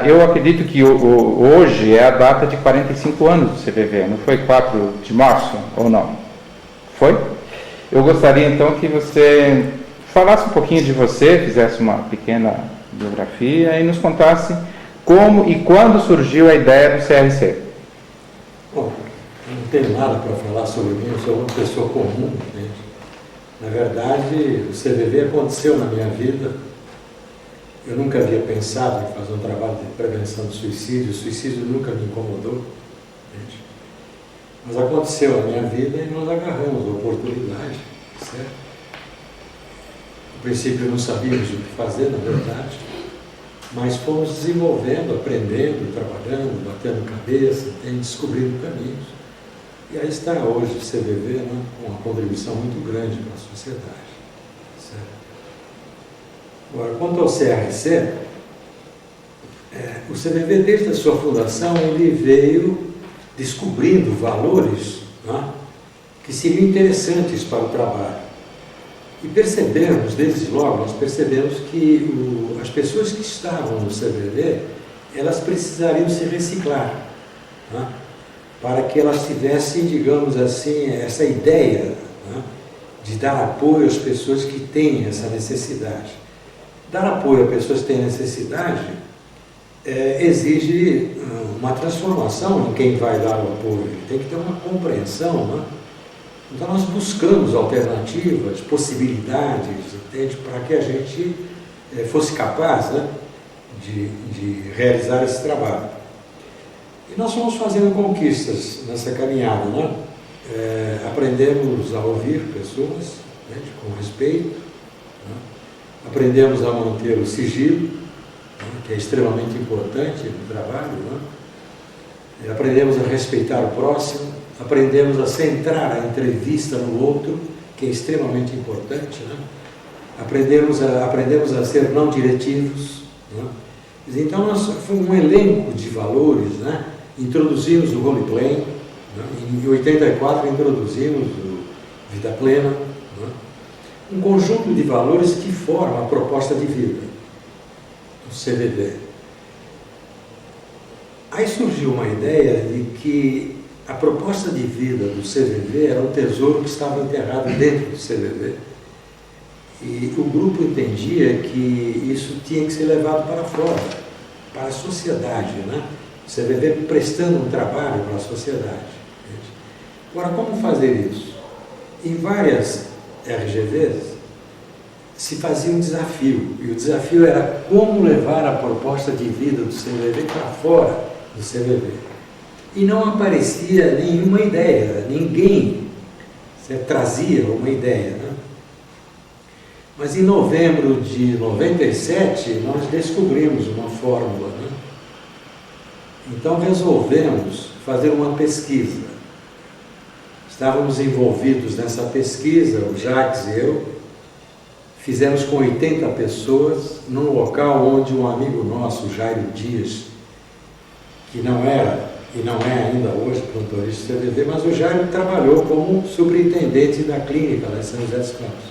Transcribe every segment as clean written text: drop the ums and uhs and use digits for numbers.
Eu acredito que hoje é a data de 45 anos do CVV, não foi 4 de março ou não? Foi? Eu gostaria então que você falasse um pouquinho de você, fizesse uma pequena biografia e nos contasse como e quando surgiu a ideia do CRC. Bom, eu não tenho nada para falar sobre mim, eu sou uma pessoa comum, né? Na verdade, o CVV aconteceu na minha vida. Eu nunca havia pensado em fazer um trabalho de prevenção do suicídio, o suicídio nunca me incomodou, gente. Mas aconteceu na minha vida e nós agarramos a oportunidade, certo? No princípio não sabíamos o que fazer, na verdade, mas fomos desenvolvendo, aprendendo, trabalhando, batendo cabeça, descobrindo caminhos. E aí está hoje o CVV, né, com uma contribuição muito grande para a sociedade, certo? Agora, quanto ao CRC, o CVV, desde a sua fundação, ele veio descobrindo valores, né, que seriam interessantes para o trabalho. E percebemos, desde logo, nós percebemos que as pessoas que estavam no CVV, elas precisariam se reciclar, né, para que elas tivessem, digamos assim, essa ideia, né, de dar apoio às pessoas que têm essa necessidade. Dar apoio a pessoas que têm necessidade exige uma transformação em quem vai dar o apoio. Tem que ter uma compreensão, né? Então nós buscamos alternativas, possibilidades, entende? Para que a gente fosse capaz, né, de realizar esse trabalho. E nós fomos fazendo conquistas nessa caminhada, né? Aprendemos a ouvir pessoas, né, com respeito, né? Aprendemos a manter o sigilo, né, que é extremamente importante no trabalho, né? Aprendemos a respeitar o próximo, aprendemos a centrar a entrevista no outro, que é extremamente importante, né? Aprendemos a ser não diretivos, né? Então, nós fomos um elenco de valores, né? Introduzimos o roleplay, né? Em 84 introduzimos o Vida Plena, né? Um conjunto de valores que formam a proposta de vida, o CVV. Aí surgiu uma ideia de que a proposta de vida do CVV era um tesouro que estava enterrado dentro do CVV. E o grupo entendia que isso tinha que ser levado para fora, para a sociedade, né? O CVV prestando um trabalho para a sociedade. Agora, como fazer isso? Em várias RGVs se fazia um desafio, e o desafio era como levar a proposta de vida do CVV para fora do CVV. E não aparecia nenhuma ideia, ninguém trazia uma ideia, né? Mas em novembro de 97 nós descobrimos uma fórmula, né? Então resolvemos fazer uma pesquisa. Estávamos envolvidos nessa pesquisa, o Jacques e eu, fizemos com 80 pessoas, num local onde um amigo nosso, Jairo Dias, que não era e não é ainda hoje plantonista do CVV, mas o Jairo trabalhou como superintendente da clínica lá em São José dos Campos.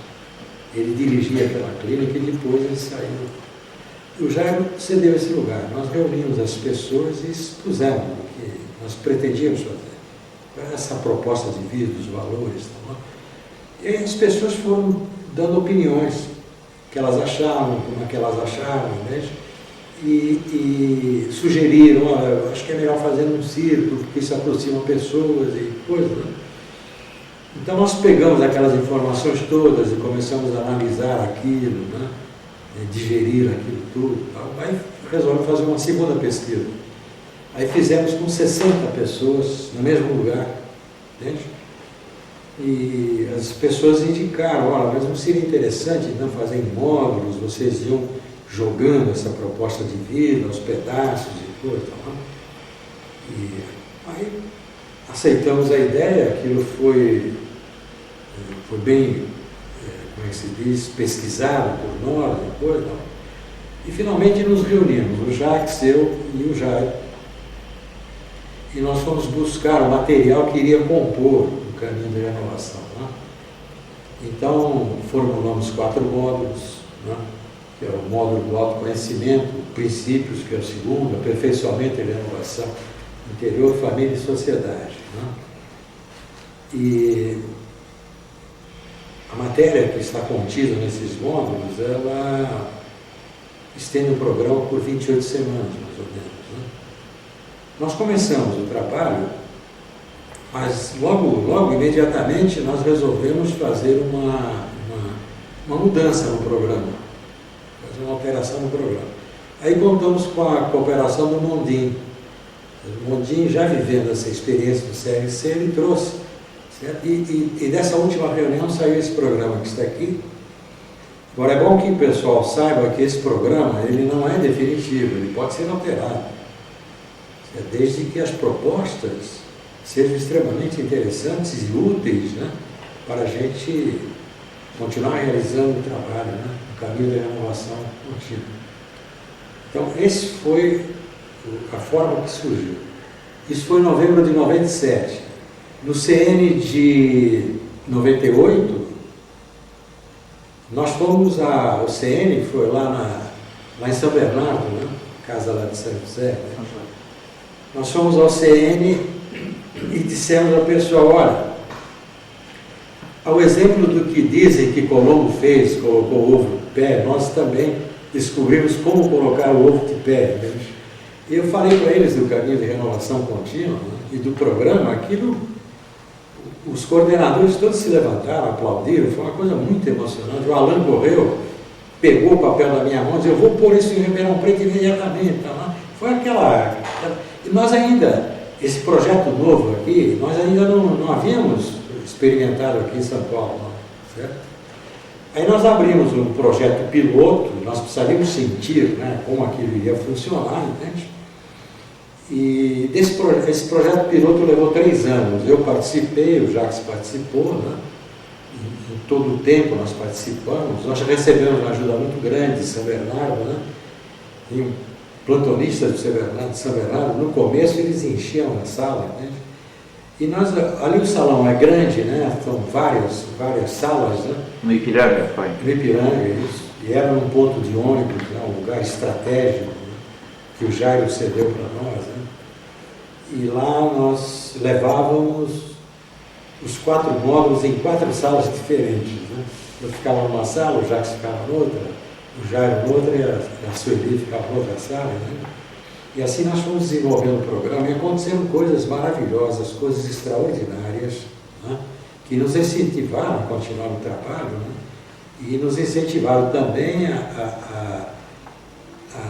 Ele dirigia aquela clínica e depois ele saiu. E o Jairo cedeu esse lugar. Nós reunimos as pessoas e expusemos o que nós pretendíamos fazer. Essa proposta de vida, dos valores. Tá bom? E aí as pessoas foram dando opiniões, que elas achavam, como é que elas achavam, né? E sugeriram, olha, acho que é melhor fazer um círculo, porque isso aproxima pessoas e coisas, né? Então nós pegamos aquelas informações todas e começamos a analisar aquilo, né? Digerir aquilo tudo. Aí resolvemos fazer uma segunda pesquisa. Aí fizemos com 60 pessoas no mesmo lugar, entende? E as pessoas indicaram, olha, mas não seria interessante então fazer em módulos, vocês iam jogando essa proposta de vida, aos pedaços e coisa, tá? E aí aceitamos a ideia, aquilo foi bem, como é que se diz, pesquisado por nós, depois, não? E finalmente nos reunimos, o Jacques, eu e o Jairo, e nós fomos buscar o material que iria compor o caminho de renovação, né? Então formulamos 4 módulos, né? Que é o módulo do autoconhecimento, princípios, que é o segundo, aperfeiçoamento e renovação interior, família e sociedade. Né? E a matéria que está contida nesses módulos, ela estende o programa por 28 semanas, mais ou menos. Né? Nós começamos o trabalho, mas logo, imediatamente, nós resolvemos fazer uma mudança no programa, fazer uma alteração no programa. Aí contamos com a cooperação do Mondim. O Mondim, já vivendo essa experiência do CRC, ele trouxe. Certo? E dessa última reunião saiu esse programa que está aqui. Agora, é bom que o pessoal saiba que esse programa ele não é definitivo, ele pode ser alterado, certo? Desde que as propostas sejam extremamente interessantes e úteis, né, para a gente continuar realizando o trabalho, né, no caminho da renovação contínua. Então, esse foi a forma que surgiu. Isso foi em novembro de 97. No CN de 98, nós fomos ao CN, que foi lá em São Bernardo, né? Casa lá de São José. Né? Nós fomos ao CN e dissemos ao pessoal, olha, ao exemplo do que dizem que Colombo fez, colocou o ovo de pé, nós também descobrimos como colocar o ovo de pé. Né? E eu falei para eles do caminho de renovação contínua, né? E do programa, aquilo, os coordenadores todos se levantaram, aplaudiram, foi uma coisa muito emocionante. O Alan correu, pegou o papel da minha mão e disse, eu vou pôr isso em Ribeirão Preto imediatamente. Tá? Foi aquela... E nós ainda, esse projeto novo aqui, nós ainda não havíamos experimentado aqui em São Paulo, não, certo? Aí nós abrimos um projeto piloto, nós precisaríamos sentir, né, como aquilo iria funcionar, entende? E esse projeto piloto levou 3 anos. Eu participei, o Jacques participou, né? Em todo o tempo nós participamos. Nós recebemos uma ajuda muito grande de São Bernardo, né? E plantonistas de São Bernardo, no começo eles enchiam a sala, entende? E nós, ali o salão é grande, né? São várias salas, né? No Ipiranga, foi? No Ipiranga, isso. E era um ponto de ônibus, né? Um lugar estratégico, né? Que o Jairo cedeu para nós, né? E lá nós levávamos os 4 módulos em 4 salas diferentes, né? Eu ficava numa sala, o Jacques ficava noutra, o Jairo noutra e a Sueli ficava noutra sala, né? E assim nós fomos desenvolvendo o programa e aconteceram coisas maravilhosas, coisas extraordinárias, né? Que nos incentivaram a continuar o trabalho, né? E nos incentivaram também a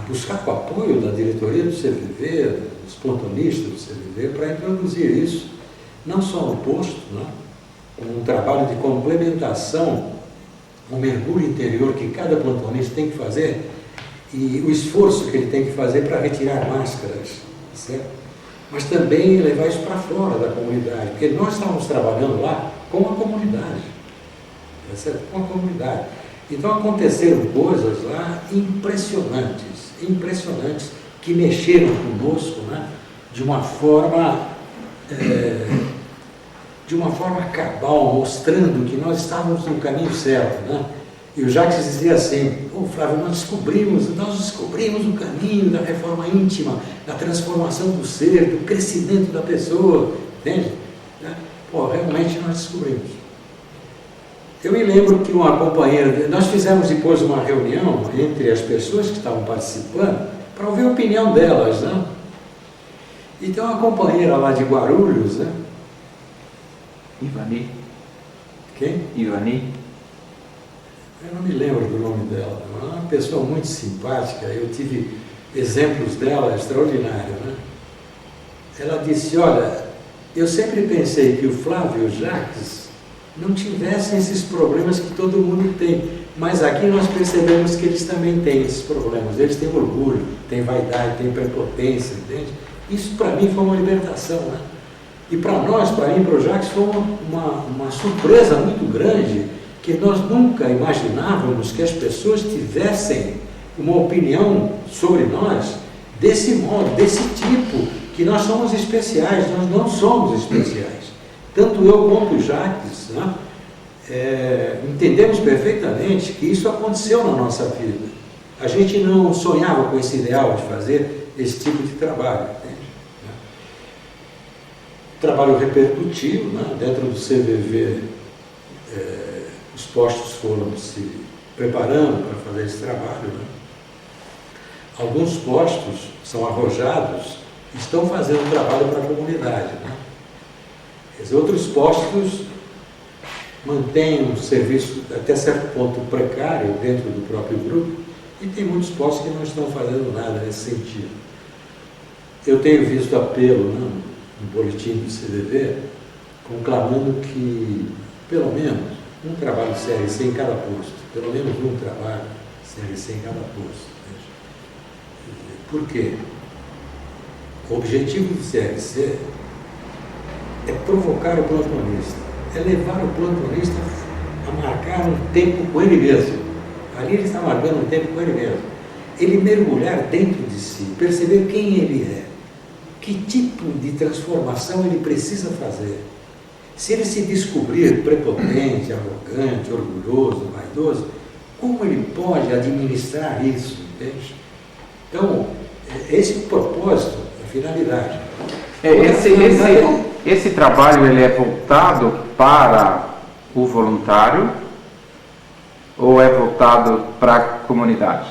buscar o apoio da diretoria do CVV, dos plantonistas do CVV, para introduzir isso, não só no posto, né? Como um trabalho de complementação, um mergulho interior que cada plantonista tem que fazer, e o esforço que ele tem que fazer para retirar máscaras, certo? Mas também levar isso para fora da comunidade, porque nós estávamos trabalhando lá com a comunidade, certo? Com a comunidade. Então aconteceram coisas lá impressionantes, que mexeram conosco, né? de uma forma cabal, mostrando que nós estávamos no caminho certo, né? E o Jacques dizia assim, Flávio, nós descobrimos o caminho da reforma íntima, da transformação do ser, do crescimento da pessoa, entende? Realmente nós descobrimos. Eu me lembro que uma companheira, nós fizemos depois uma reunião entre as pessoas que estavam participando, para ouvir a opinião delas, né? Então a companheira lá de Guarulhos, né? Ivani. Quem? Ivani. Eu não me lembro do nome dela, mas é uma pessoa muito simpática, eu tive exemplos dela extraordinários, né? Ela disse, olha, eu sempre pensei que o Flávio e o Jacques não tivessem esses problemas que todo mundo tem, mas aqui nós percebemos que eles também têm esses problemas, eles têm orgulho, têm vaidade, têm prepotência, entende? Isso para mim foi uma libertação, né? E para nós, para mim e para o Jacques, foi uma surpresa muito grande, que nós nunca imaginávamos que as pessoas tivessem uma opinião sobre nós desse modo, desse tipo, que nós somos especiais. Nós não somos especiais. Tanto eu quanto o Jacques, né, entendemos perfeitamente que isso aconteceu na nossa vida. A gente não sonhava com esse ideal de fazer esse tipo de trabalho. Entende? Trabalho repercutiu, né? Dentro do CVV, os postos foram se preparando para fazer esse trabalho. Né? Alguns postos são arrojados, estão fazendo trabalho para a comunidade. Né? Outros postos mantêm um serviço até certo ponto precário dentro do próprio grupo e tem muitos postos que não estão fazendo nada nesse sentido. Eu tenho visto apelo, né, no boletim do CVV, conclamando que pelo menos um trabalho CRC em cada posto, pelo menos um trabalho CRC em cada posto. Por quê? O objetivo do CRC é provocar o plantonista, é levar o plantonista a marcar um tempo com ele mesmo. Ali ele está marcando um tempo com ele mesmo. Ele mergulhar dentro de si, perceber quem ele é, que tipo de transformação ele precisa fazer. Se ele se descobrir prepotente, arrogante, orgulhoso, vaidoso, como ele pode administrar isso? Entende? Então, esse é o propósito, a finalidade. Esse trabalho ele é voltado para o voluntário ou é voltado para a comunidade?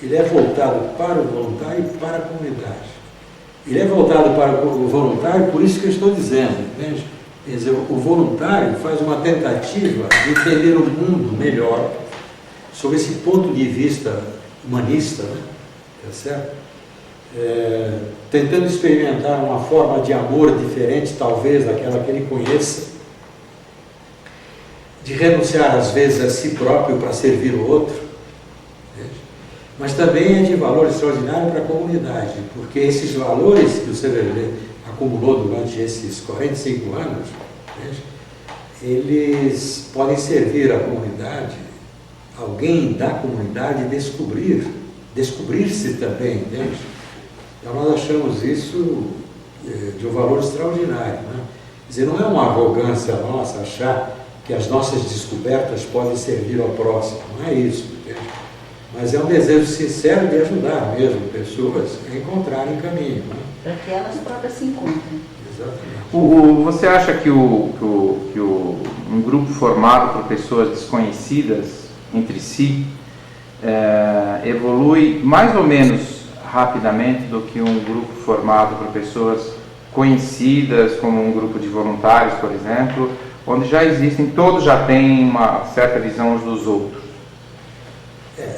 Ele é voltado para o voluntário e para a comunidade. Ele é voltado para o voluntário, por isso que eu estou dizendo, entende? Quer dizer, o voluntário faz uma tentativa de entender o mundo melhor, sob esse ponto de vista humanista, né? Tá certo? Tentando experimentar uma forma de amor diferente, talvez, daquela que ele conheça, de renunciar às vezes a si próprio para servir o outro, entende? Mas também é de valor extraordinário para a comunidade, porque esses valores que o CVV acumulou durante esses 45 anos, entende? Eles podem servir à comunidade, alguém da comunidade descobrir-se também, entende? Então nós achamos isso de um valor extraordinário. Né? Quer dizer, não é uma arrogância nossa achar que as nossas descobertas podem servir ao próximo, não é isso, entende? Mas é um desejo sincero de ajudar mesmo pessoas a encontrarem caminho. Né? Para que elas próprias se encontrem. Exatamente. Você acha que um grupo formado por pessoas desconhecidas entre si evolui mais ou menos rapidamente do que um grupo formado por pessoas conhecidas, como um grupo de voluntários, por exemplo, onde já existem, todos já têm uma certa visão uns dos outros?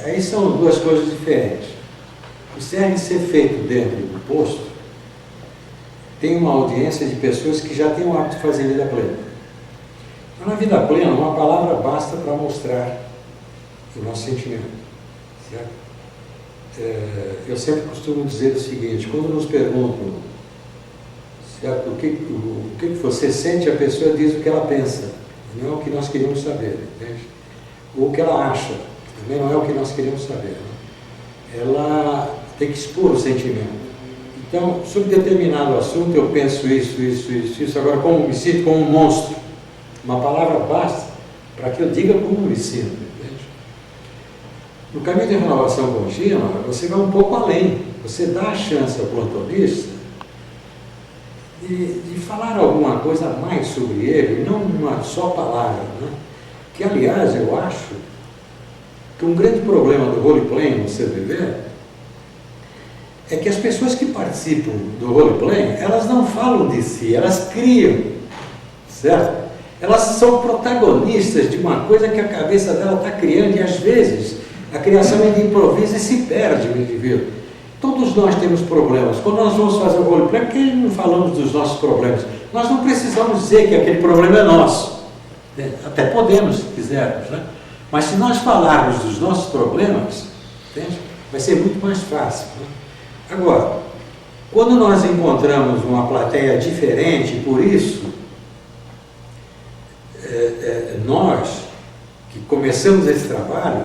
Aí são duas coisas diferentes. O CRC feito dentro do posto tem uma audiência de pessoas que já têm o hábito de fazer vida plena. Então, na vida plena, uma palavra basta para mostrar o nosso sentimento, certo? Eu sempre costumo dizer o seguinte: quando nos perguntam, certo, o que você sente, a pessoa diz o que ela pensa, não é o que nós queríamos saber, entende? Ou o que ela acha, também não é o que nós queríamos saber. Né? Ela tem que expor o sentimento. Então, sobre determinado assunto, eu penso isso, agora como me sinto como um monstro. Uma palavra basta para que eu diga como me sinto. No caminho de renovação contínua, você vai um pouco além. Você dá a chance ao plantonista de falar alguma coisa a mais sobre ele, não uma só palavra. Né? Que, aliás, eu acho que um grande problema do roleplay no CVV é que as pessoas que participam do roleplay, elas não falam de si, elas criam, certo? Elas são protagonistas de uma coisa que a cabeça dela está criando e, às vezes, a criação é de improviso e se perde o indivíduo. Todos nós temos problemas. Quando nós vamos fazer o roleplay, por que não falamos dos nossos problemas? Nós não precisamos dizer que aquele problema é nosso. Até podemos, se quisermos, né? Mas se nós falarmos dos nossos problemas, entende? Vai ser muito mais fácil. Né? Agora, quando nós encontramos uma plateia diferente, por isso, nós que começamos esse trabalho,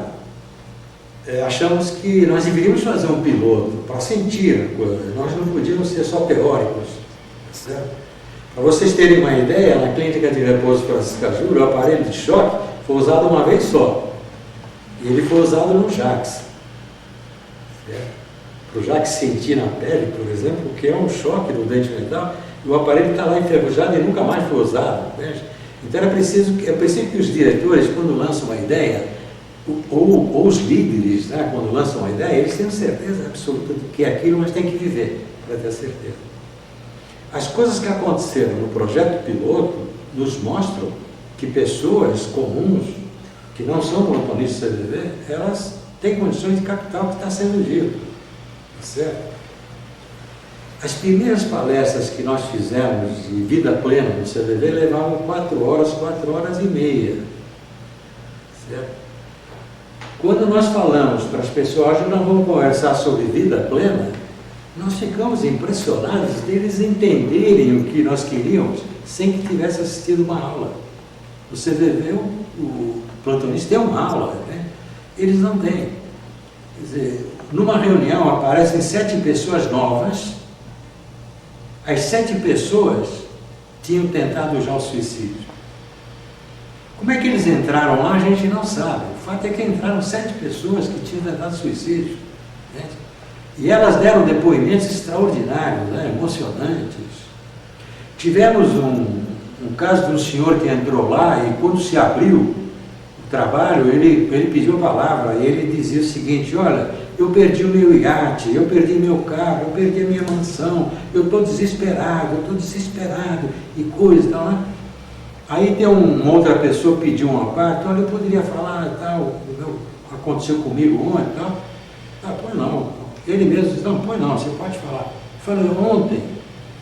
achamos que nós deveríamos fazer um piloto para sentir a coisa. Nós não podíamos ser só teóricos. Certo? Para vocês terem uma ideia, na clínica de repouso Francisco Cajuru, o aparelho de choque foi usado uma vez só. E ele foi usado no JAX. Para o Jacques sentir na pele, por exemplo, que é um choque do dente mental, e o aparelho está lá enferrujado e nunca mais foi usado. Né? Então é preciso que os diretores, quando lançam uma ideia, ou os líderes, né, quando lançam uma ideia, eles tenham certeza absoluta de que é aquilo, mas tem que viver para ter certeza. As coisas que aconteceram no projeto piloto nos mostram que pessoas comuns, que não são plantonistas do CVV, elas têm condições de captar o que está sendo dito. Certo? As primeiras palestras que nós fizemos de vida plena no CVV levavam 4 horas e meia. Certo? Quando nós falamos para as pessoas, hoje nós vamos conversar sobre vida plena, nós ficamos impressionados deles entenderem o que nós queríamos sem que tivesse assistido uma aula. O CVV, o plantonista tem uma aula, né? Eles não têm. Quer dizer, numa reunião aparecem 7 pessoas novas, as 7 pessoas tinham tentado já o suicídio. Como é que eles entraram lá, a gente não sabe. O fato é que entraram 7 pessoas que tinham tentado suicídio. Né? E elas deram depoimentos extraordinários, né? Emocionantes. Tivemos um caso de um senhor que entrou lá e quando se abriu o trabalho, ele pediu a palavra e ele dizia o seguinte: olha, eu perdi o meu iate, eu perdi meu carro, eu perdi a minha mansão, eu estou desesperado, e coisa e tal, né? Aí tem uma outra pessoa que pediu uma parte: olha, eu poderia falar tal, aconteceu comigo ontem e tal. Ah, pois não. Ele mesmo disse: não, pois não, você pode falar. Eu falei: ontem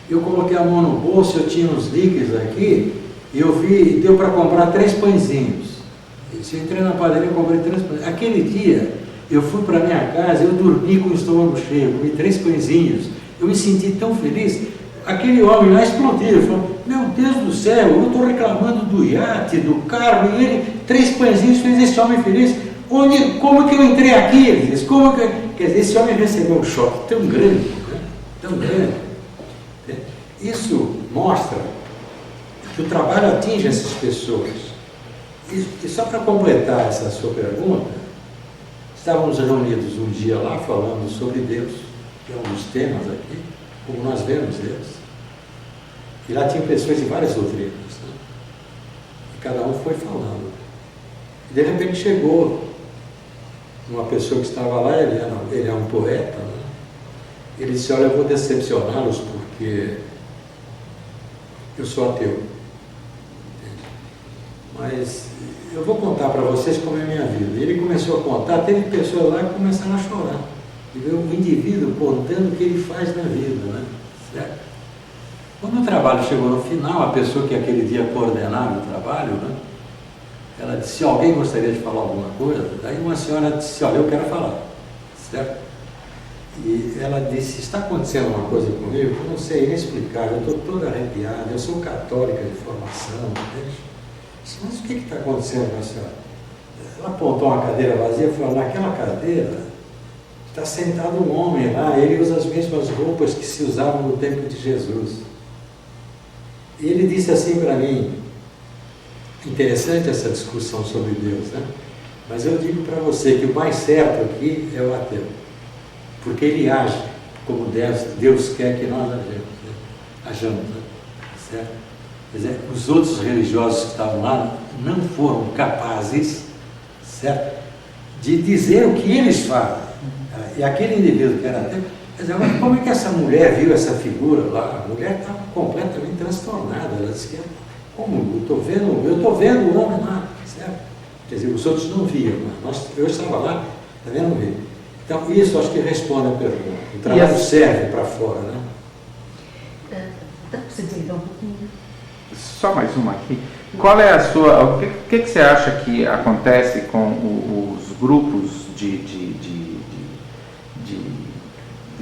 eu coloquei a mão no bolso, eu tinha uns líquidos aqui, e eu vi, deu para comprar 3 pãezinhos. Eu entrei na padaria e comprei 3 pãezinhos. Aquele dia, eu fui para minha casa, eu dormi com o estômago cheio, comi 3 pãezinhos, eu me senti tão feliz. Aquele homem lá explodiu, falou: meu Deus do céu, eu estou reclamando do iate, do carro, e ele, 3 pãezinhos, fez esse homem feliz. Como que eu entrei aqui? Ele disse, quer dizer, esse homem recebeu um choque tão grande, né? Tão grande. Isso mostra que o trabalho atinge essas pessoas. E só para completar essa sua pergunta, estávamos reunidos um dia lá falando sobre Deus, que é um dos temas aqui, como nós vemos Deus. E lá tinha pessoas de várias doutrinas, né? E cada um foi falando. E de repente chegou uma pessoa que estava lá, ele é um poeta, né? Ele disse: olha, eu vou decepcioná-los porque eu sou ateu. Mas eu vou contar para vocês como é a minha vida. E ele começou a contar, teve pessoas lá que começaram a chorar. E veio um indivíduo contando o que ele faz na vida, né? Certo? Quando o trabalho chegou no final, a pessoa que aquele dia coordenava o trabalho, né? Ela disse: alguém gostaria de falar alguma coisa? Daí uma senhora disse: olha, eu quero falar. Certo? E ela disse: está acontecendo uma coisa comigo que eu não sei nem explicar, eu estou toda arrepiada, eu sou católica de formação, entende? Mas o que está acontecendo com a senhora? Ela apontou uma cadeira vazia e falou: naquela cadeira está sentado um homem lá, ele usa as mesmas roupas que se usavam no tempo de Jesus. E ele disse assim para mim: interessante essa discussão sobre Deus, né? Mas eu digo para você que o mais certo aqui é o ateu, porque ele age como Deus quer que nós ajamos, né? Certo? Quer dizer, os outros religiosos que estavam lá não foram capazes, certo, de dizer o que eles fazem. E aquele indivíduo que era ateu, quer dizer, mas como é que essa mulher viu essa figura lá? A mulher estava completamente transtornada. Ela disse: como? Eu estou vendo o homem lá, certo? Quer dizer, os outros não viam, mas eu estava lá, também não vi. Então, isso acho que responde a pergunta. O trabalho serve para fora, né? Dá para você desligar um pouquinho? Só mais uma aqui. Qual é a sua... O que você acha que acontece com os grupos de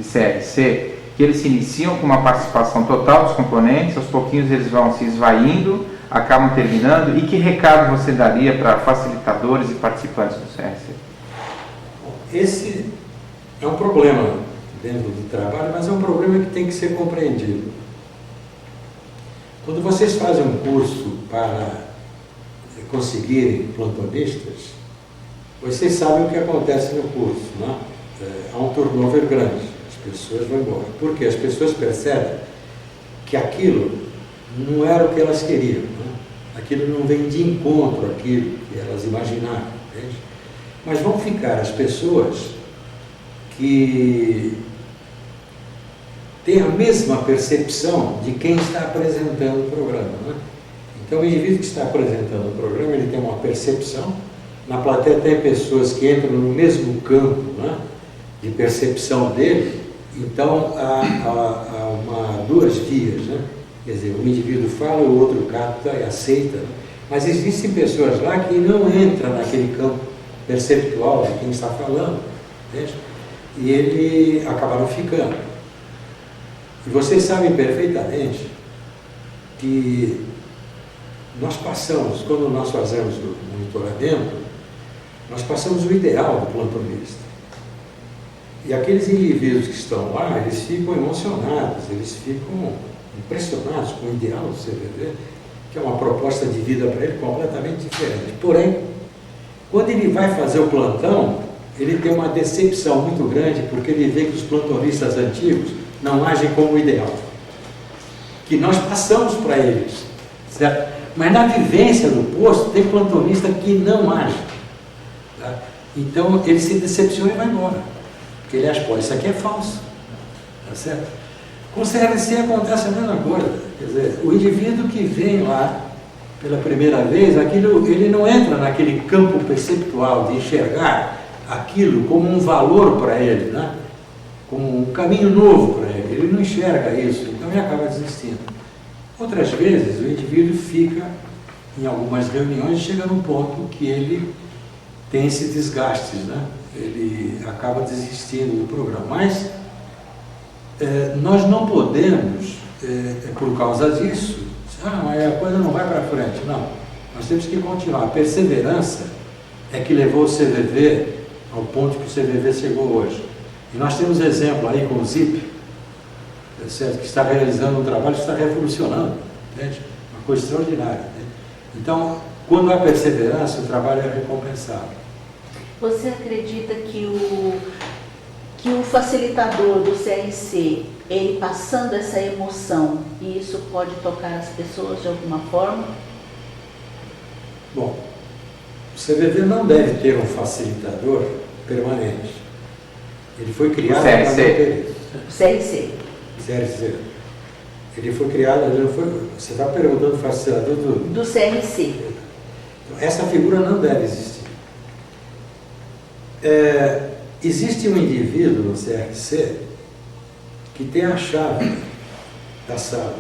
CRC, que eles se iniciam com uma participação total dos componentes, aos pouquinhos eles vão se esvaindo, acabam terminando, e que recado você daria para facilitadores e participantes do CRC? Esse é um problema dentro do trabalho, mas é um problema que tem que ser compreendido. Quando vocês fazem um curso para conseguirem plantonistas, vocês sabem o que acontece no curso, não é? há um turnover grande, as pessoas vão embora. Por quê? As pessoas percebem que aquilo não era o que elas queriam, né? Aquilo não vem de encontro àquilo que elas imaginavam, entende? Mas vão ficar as pessoas que têm a mesma percepção de quem está apresentando o programa, né? Então, o indivíduo que está apresentando o programa, ele tem uma percepção. Na plateia tem pessoas que entram no mesmo campo, né, de percepção dele. Então, há duas vias, né? Quer dizer, um indivíduo fala, o outro capta e aceita. Né? Mas existem pessoas lá que não entram naquele campo perceptual de quem está falando, entende? E ele acabaram ficando. E vocês sabem perfeitamente que nós passamos, quando nós fazemos o monitoramento, nós passamos o ideal do plantonista. E aqueles indivíduos que estão lá, eles ficam emocionados, eles ficam impressionados com o ideal do CVV, que é uma proposta de vida para ele completamente diferente. Porém, quando ele vai fazer o plantão, ele tem uma decepção muito grande, porque ele vê que os plantonistas antigos não agem como o ideal, que nós passamos para eles, certo? Mas na vivência do posto, tem plantonista que não age. Tá? Então, ele se decepciona e vai embora. Porque ele acha, pô, isso aqui é falso. Tá certo? Com o CRC acontece a mesma coisa. Quer dizer, o indivíduo que vem lá pela primeira vez, ele não entra naquele campo perceptual de enxergar aquilo como um valor para ele, né? Como um caminho novo para ele. Ele não enxerga isso, então ele acaba desistindo. Outras vezes, o indivíduo fica em algumas reuniões e chega num ponto que ele tem esse desgaste, né? Ele acaba desistindo do programa. Mas nós não podemos, por causa disso, mas a coisa não vai para frente. Não, nós temos que continuar. A perseverança é que levou o CVV ao ponto que o CVV chegou hoje. E nós temos exemplo aí com o ZIP, certo? Que está realizando um trabalho que está revolucionando, entende? Uma coisa extraordinária. Né? Então, quando há perseverança, o trabalho é recompensado. Você acredita que o facilitador do CRC, ele passando essa emoção, e isso pode tocar as pessoas de alguma forma? Bom, o CVV não deve ter um facilitador permanente. Ele foi criado para CRC. CRC. CRC. Ele foi criado, ele não foi, você está perguntando o facilitador do CRC. Então, essa figura não deve existir. Existe um indivíduo no CRC que tem a chave da sala.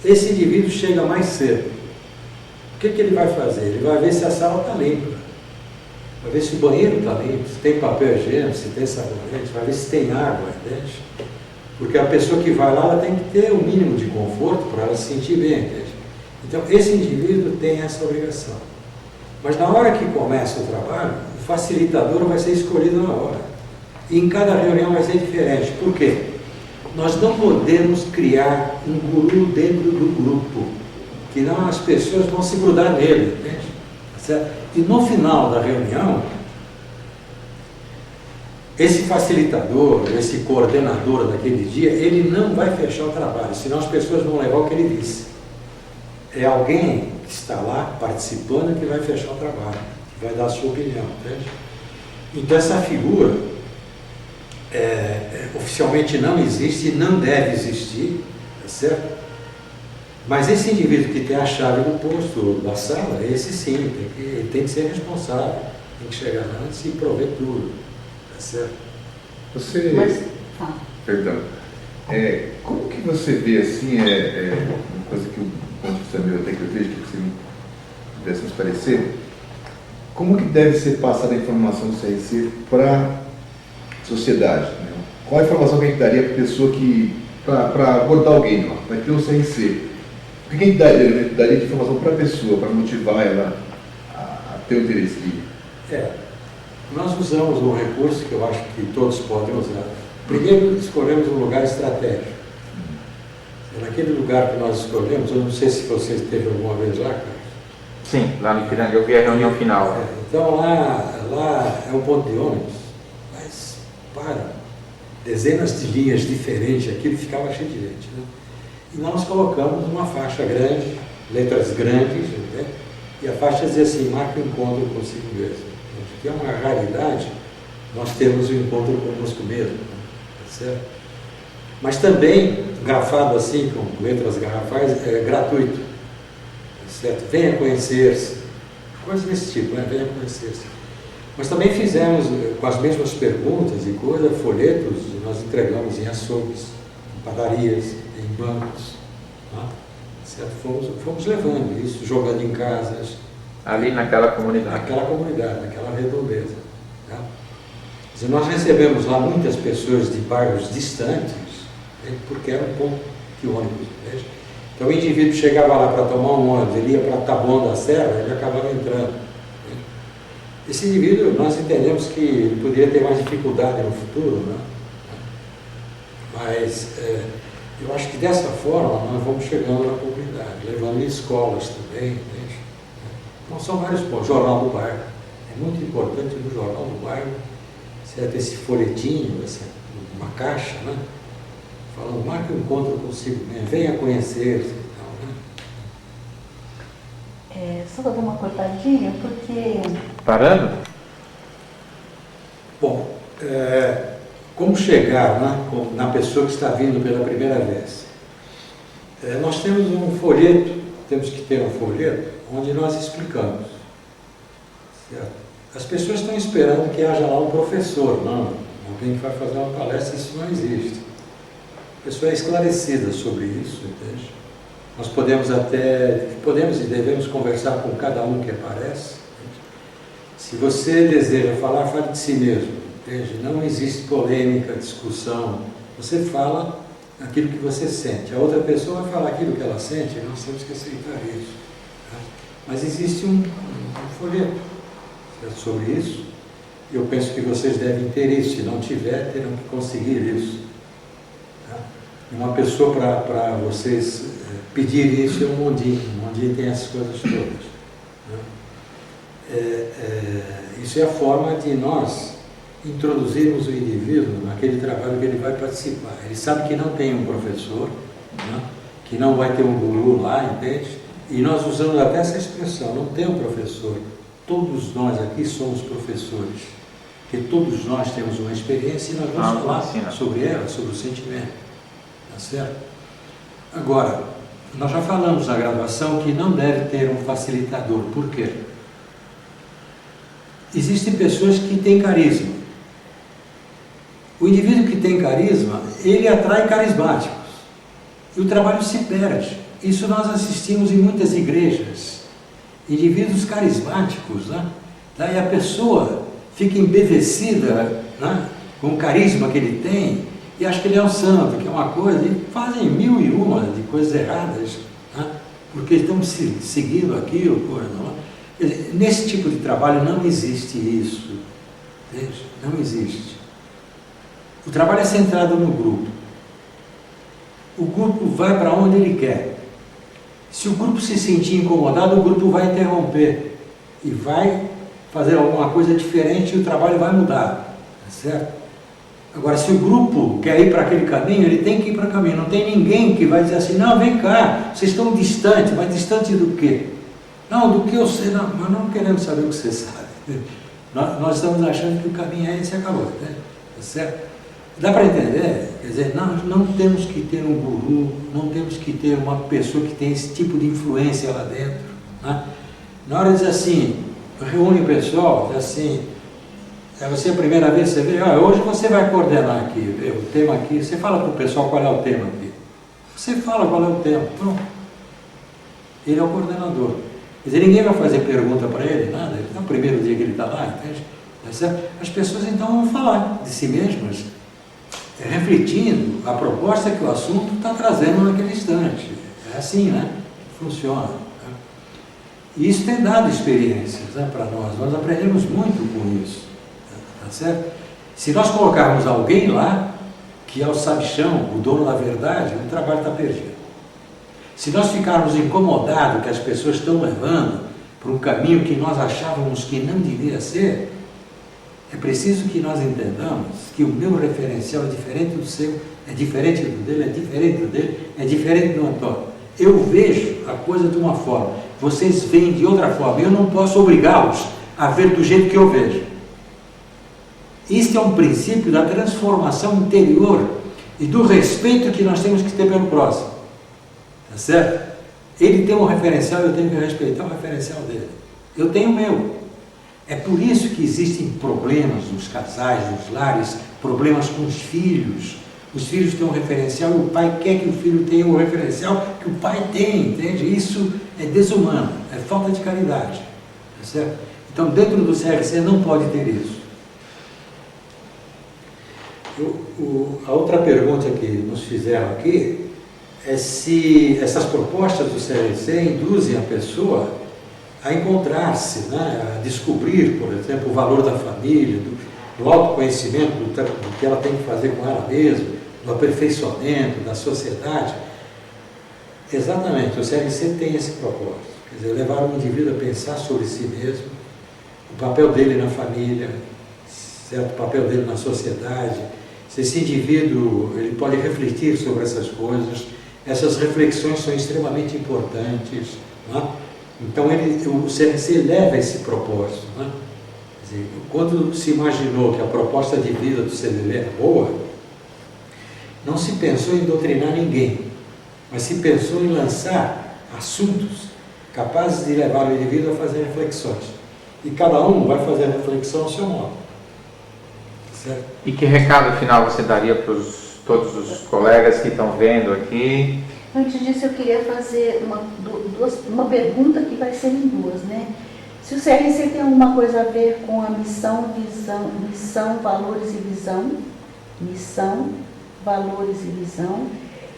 Esse indivíduo chega mais cedo. O que ele vai fazer? Ele vai ver se a sala está limpa. Vai ver se o banheiro está limpo, se tem papel higiênico, se tem sabonete, vai ver se tem água, entende? Porque a pessoa que vai lá, ela tem que ter um mínimo de conforto para ela se sentir bem, entende? Então, esse indivíduo tem essa obrigação. Mas na hora que começa o trabalho, o facilitador vai ser escolhido na hora. E em cada reunião vai ser diferente. Por quê? Nós não podemos criar um guru dentro do grupo, que não as pessoas vão se grudar nele, entende? Certo? E no final da reunião, esse facilitador, esse coordenador daquele dia, ele não vai fechar o trabalho, senão as pessoas vão levar o que ele disse. É alguém que está lá participando que vai fechar o trabalho, que vai dar a sua opinião, entende? Então essa figura oficialmente não existe e não deve existir, tá certo? Mas esse indivíduo que tem a chave do posto da sala, esse sim, ele tem que ser responsável, tem que chegar antes e prover tudo, tá certo? Você... Mas, Perdão. Como que você vê assim, uma coisa que o ponto de vista meu até que eu vejo, que você pudesse nos parecer, como que deve ser passada a informação do CRC para a sociedade? Né? Qual a informação que a gente daria para a pessoa que, para abordar alguém, ó, vai ter um CRC? O que a gente daria de informação para a pessoa, para motivar ela a ter o interesse de... Nós usamos um recurso que eu acho que todos podem usar. Primeiro, escolhemos um lugar estratégico. Naquele lugar que nós escolhemos, eu não sei se você esteve alguma vez lá, Carlos. Sim, lá no Ipiranga, eu vi a reunião final. Então lá é um ponto de ônibus, mas ocuparam dezenas de linhas diferentes, aquilo ficava cheio de gente, né? E nós colocamos uma faixa grande, letras grandes, né? E a faixa dizia assim: marque o encontro consigo mesmo. Que é uma raridade, nós temos o encontro conosco mesmo, né? Tá certo? Mas também, grafado assim, com letras garrafais, é gratuito, tá certo? Venha conhecer-se, coisas desse tipo, né? Venha conhecer-se. Mas também fizemos, com as mesmas perguntas e coisas, folhetos, nós entregamos em açougues, em padarias, em bancos, tá? Certo? Fomos levando isso, jogando em casas. Ali naquela comunidade. Naquela comunidade, naquela redondeza. Tá? Quer dizer, nós recebemos lá muitas pessoas de bairros distantes, né, porque era um ponto de ônibus. Veja. Então o indivíduo chegava lá para tomar um ônibus, ele ia para Taboão da Serra, ele acabava entrando. Né? Esse indivíduo, nós entendemos que ele poderia ter mais dificuldade no futuro, né? Mas eu acho que dessa forma nós vamos chegando na comunidade, levando em escolas também. Né? Então são vários pontos. Jornal do Bairro. É muito importante no Jornal do Bairro, certo? Esse folhetinho, uma caixa, né? Falando, marque um encontro consigo mesmo, venha conhecer-se e tal, né? Só vou dar uma cortadinha, porque... Parando? Bom, como chegar, né, na pessoa que está vindo pela primeira vez? Nós temos um folheto, temos que ter um folheto, onde nós explicamos. Certo? As pessoas estão esperando que haja lá um professor, não, alguém que vai fazer uma palestra, isso não existe. A pessoa é esclarecida sobre isso, entende? Nós podemos e devemos conversar com cada um que aparece. Entende? Se você deseja falar, fale de si mesmo, entende? Não existe polêmica, discussão. Você fala aquilo que você sente. A outra pessoa vai falar aquilo que ela sente, e nós temos que aceitar isso. Tá? Mas existe um folheto, certo? Sobre isso. Eu penso que vocês devem ter isso. Se não tiver, terão que conseguir isso. Tá? Uma pessoa para vocês pedir isso é um mondinho. Um mondinho tem essas coisas todas. Né? Isso é a forma de nós introduzirmos o indivíduo naquele trabalho que ele vai participar. Ele sabe que não tem um professor, né? Que não vai ter um guru lá, entende? E nós usamos até essa expressão: não tem um professor. Todos nós aqui somos professores. Porque todos nós temos uma experiência e nós vamos falar sobre ela, sobre o sentimento. Tá certo? Agora, nós já falamos na graduação que não deve ter um facilitador. Por quê? Existem pessoas que têm carisma. O indivíduo que tem carisma, ele atrai carismáticos. E o trabalho se perde. Isso nós assistimos em muitas igrejas. Indivíduos carismáticos, né? Daí a pessoa fica embevecida, né? Com o carisma que ele tem e acha que ele é um santo, que é uma coisa, e fazem 1001 de coisas erradas, né? Porque estão seguindo aquilo, coisa, não é? Nesse tipo de trabalho não existe isso. Entende? Não existe. O trabalho é centrado no grupo. O grupo vai para onde ele quer. Se o grupo se sentir incomodado, o grupo vai interromper e vai fazer alguma coisa diferente e o trabalho vai mudar. Tá certo? Agora, se o grupo quer ir para aquele caminho, ele tem que ir para o caminho. Não tem ninguém que vai dizer assim: não, vem cá, vocês estão distantes. Mas distante do quê? Não, do que eu sei. Não, nós não queremos saber o que você sabe. Nós estamos achando que o caminho é esse e acabou. Né? Tá certo? Dá para entender? Quer dizer, nós não temos que ter um guru, não temos que ter uma pessoa que tem esse tipo de influência lá dentro. Né? Na hora de dizer assim, reúne o pessoal, diz assim, você a primeira vez você vê, hoje você vai coordenar aqui, o tema aqui, você fala para o pessoal qual é o tema aqui. Você fala qual é o tema, pronto. Ele é o coordenador. Quer dizer, ninguém vai fazer pergunta para ele, nada, ele é o primeiro dia que ele está lá, entende? Tá certo? As pessoas então vão falar de si mesmas, refletindo a proposta que o assunto está trazendo naquele instante. É assim, né? Funciona. Né? E isso tem dado experiências, né, para nós. Nós aprendemos muito com isso. Tá certo? Se nós colocarmos alguém lá, que é o sabichão, o dono da verdade, o trabalho está perdido. Se nós ficarmos incomodados que as pessoas estão levando para um caminho que nós achávamos que não devia ser, É preciso que nós entendamos que o meu referencial é diferente do seu, é diferente do dele, é diferente do dele, é diferente do Antônio. Eu vejo a coisa de uma forma, vocês veem de outra forma. Eu não posso obrigá-los a ver do jeito que eu vejo. Isto é um princípio da transformação interior e do respeito que nós temos que ter pelo próximo. Tá certo? Ele tem um referencial, eu tenho que respeitar o referencial dele. Eu tenho o meu. É por isso que existem problemas nos casais, nos lares, problemas com os filhos. Os filhos têm um referencial e o pai quer que o filho tenha o referencial que o pai tem, entende? Isso é desumano, é falta de caridade. Tá certo? Então, dentro do CRC não pode ter isso. A outra pergunta que nos fizeram aqui é se essas propostas do CRC induzem a pessoa a encontrar-se, né, a descobrir, por exemplo, o valor da família, do autoconhecimento, do que ela tem que fazer com ela mesma, do aperfeiçoamento, da sociedade. Exatamente, o CRC tem esse propósito, quer dizer, levar o indivíduo a pensar sobre si mesmo, o papel dele na família, certo? O papel dele na sociedade. Se esse indivíduo ele pode refletir sobre essas coisas, essas reflexões são extremamente importantes, não é? Então, o CRC leva esse propósito. Né? Quer dizer, quando se imaginou que a proposta de vida do CVV era boa, não se pensou em doutrinar ninguém, mas se pensou em lançar assuntos capazes de levar o indivíduo a fazer reflexões. E cada um vai fazer a reflexão ao seu modo. Certo? E que recado final você daria para todos os colegas que estão vendo aqui? Antes disso, eu queria fazer uma pergunta que vai ser em duas, né? Se o CRC tem alguma coisa a ver com a missão, valores e visão, missão, valores e visão,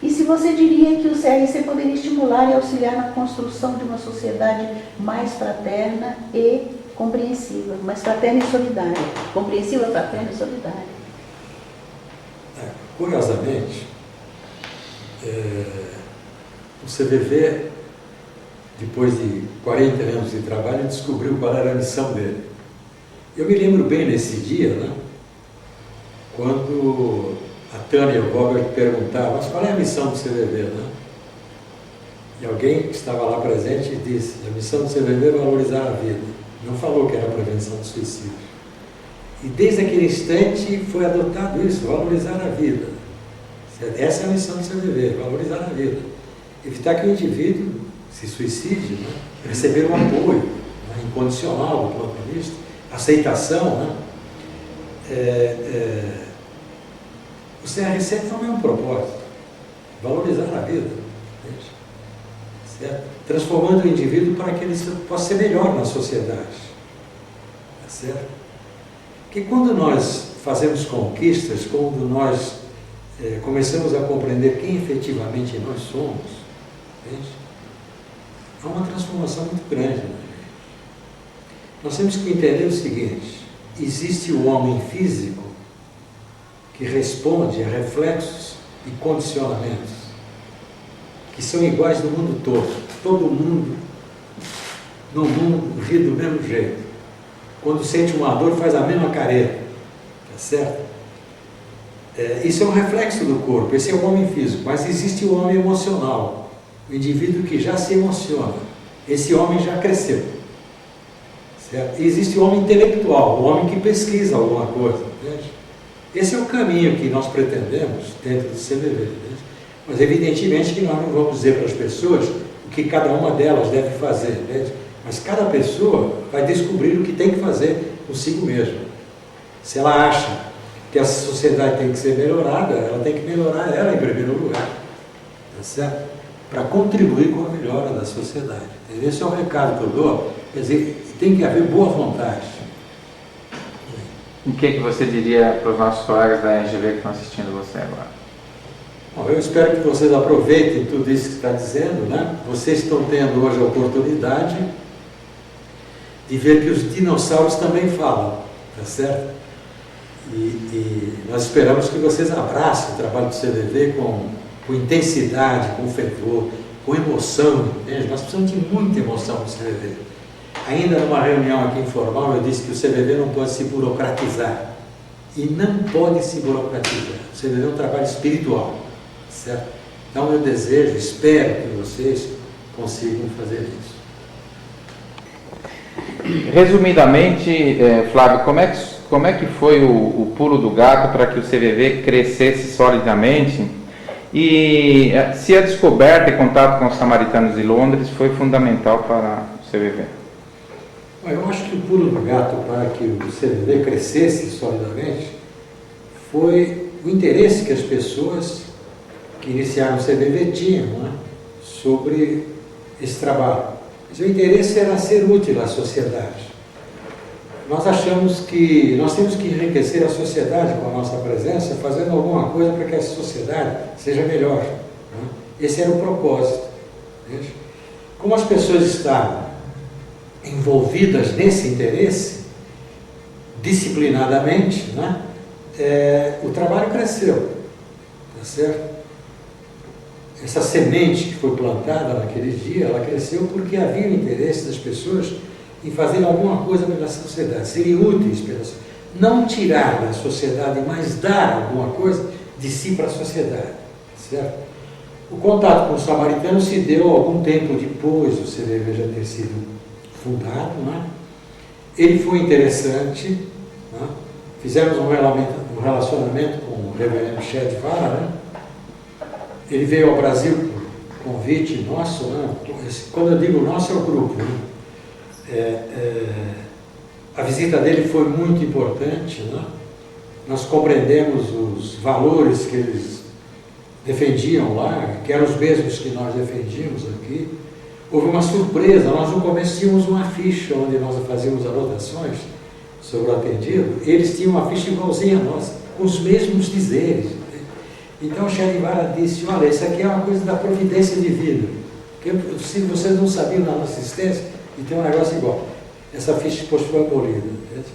e se você diria que o CRC poderia estimular e auxiliar na construção de uma sociedade mais fraterna e compreensiva, mais fraterna e solidária, compreensiva, fraterna e solidária. Curiosamente, o CVV, depois de 40 anos de trabalho, descobriu qual era a missão dele. Eu me lembro bem nesse dia, né, quando a Tânia e o Robert perguntavam, mas qual é a missão do CVV? Né? E alguém que estava lá presente disse, a missão do CVV é valorizar a vida. Não falou que era a prevenção do suicídio. E desde aquele instante foi adotado isso, valorizar a vida. Essa é a missão do CVV, valorizar a vida. Evitar que o indivíduo se suicide, né? Receber um apoio, né? Incondicional do ponto de vista, aceitação. Né? O CRC também é um propósito, valorizar a vida, certo? Transformando o indivíduo para que ele possa ser melhor na sociedade. Certo? Porque quando nós fazemos conquistas, quando nós começamos a compreender quem efetivamente nós somos, entende? Há uma transformação muito grande. Né? Nós temos que entender o seguinte, existe o homem físico que responde a reflexos e condicionamentos que são iguais no mundo todo. Todo mundo no mundo ri do mesmo jeito. Quando sente uma dor, faz a mesma careta. Tá certo? Isso é um reflexo do corpo. Esse é o homem físico. Mas existe o homem emocional. O indivíduo que já se emociona. Esse homem já cresceu. Certo? E existe o homem intelectual. O homem que pesquisa alguma coisa. Entende? Esse é o caminho que nós pretendemos dentro do CVV. Entende? Mas evidentemente que nós não vamos dizer para as pessoas o que cada uma delas deve fazer. Entende? Mas cada pessoa vai descobrir o que tem que fazer consigo mesma. Se ela acha que a sociedade tem que ser melhorada, ela tem que melhorar ela em primeiro lugar. Tá certo? Para contribuir com a melhora da sociedade. Esse é o recado que eu dou. Quer dizer, tem que haver boa vontade. O que você diria para os nossos colegas da NGV que estão assistindo você agora? Bom, eu espero que vocês aproveitem tudo isso que está dizendo, né? Vocês estão tendo hoje a oportunidade de ver que os dinossauros também falam, tá certo? E nós esperamos que vocês abracem o trabalho do CVV com intensidade, com fervor, com emoção, entende? Nós precisamos de muita emoção no CVV. Ainda numa reunião aqui informal, eu disse que o CVV não pode se burocratizar. E não pode se burocratizar. O CVV é um trabalho espiritual, certo? Então eu desejo, espero que vocês consigam fazer isso. Resumidamente, Flávio, como é que foi o pulo do gato para que o CVV crescesse solidamente? E se a descoberta e contato com os samaritanos de Londres foi fundamental para o CVV? Eu acho que o pulo do gato para que o CVV crescesse solidamente foi o interesse que as pessoas que iniciaram o CVV tinham, né, sobre esse trabalho. O interesse era ser útil à sociedade. Nós achamos que nós temos que enriquecer a sociedade com a nossa presença, fazendo alguma coisa para que a sociedade seja melhor, né? Esse era o propósito. Entende? Como as pessoas estavam envolvidas nesse interesse, disciplinadamente, né, o trabalho cresceu, tá certo? Essa semente que foi plantada naquele dia, ela cresceu porque havia o interesse das pessoas em fazer alguma coisa pela sociedade, serem úteis pela sociedade. Não tirar da sociedade, mas dar alguma coisa de si para a sociedade, certo? O contato com os samaritanos se deu algum tempo depois do CVV já ter sido fundado, né? Ele foi interessante, né? Fizemos um relacionamento com o reverendo Shedvara, né? Ele veio ao Brasil por convite nosso, né? Quando eu digo nosso, é o grupo, né? A visita dele foi muito importante, né? Nós compreendemos os valores que eles defendiam lá, que eram os mesmos que nós defendíamos aqui. Houve uma surpresa, nós no começo tínhamos uma ficha onde nós fazíamos anotações sobre o atendido, eles tinham uma ficha igualzinha a nossa, com os mesmos dizeres. Então o Shedvara disse, olha, isso aqui é uma coisa da providência divina, porque se vocês não sabiam da nossa assistência, e tem um negócio igual. Essa ficha depois foi abolida. Entende?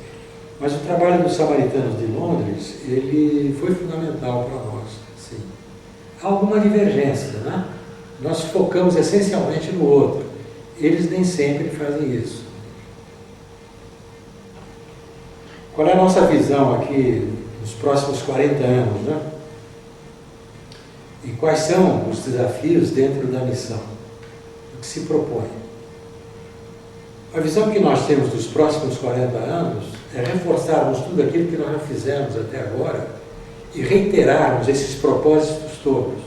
Mas o trabalho dos samaritanos de Londres, ele foi fundamental para nós. Sim. Há alguma divergência, né? Nós focamos essencialmente no outro. Eles nem sempre fazem isso. Qual é a nossa visão aqui nos próximos 40 anos, né? E quais são os desafios dentro da missão? O que se propõe? A visão que nós temos dos próximos 40 anos é reforçarmos tudo aquilo que nós já fizemos até agora e reiterarmos esses propósitos todos.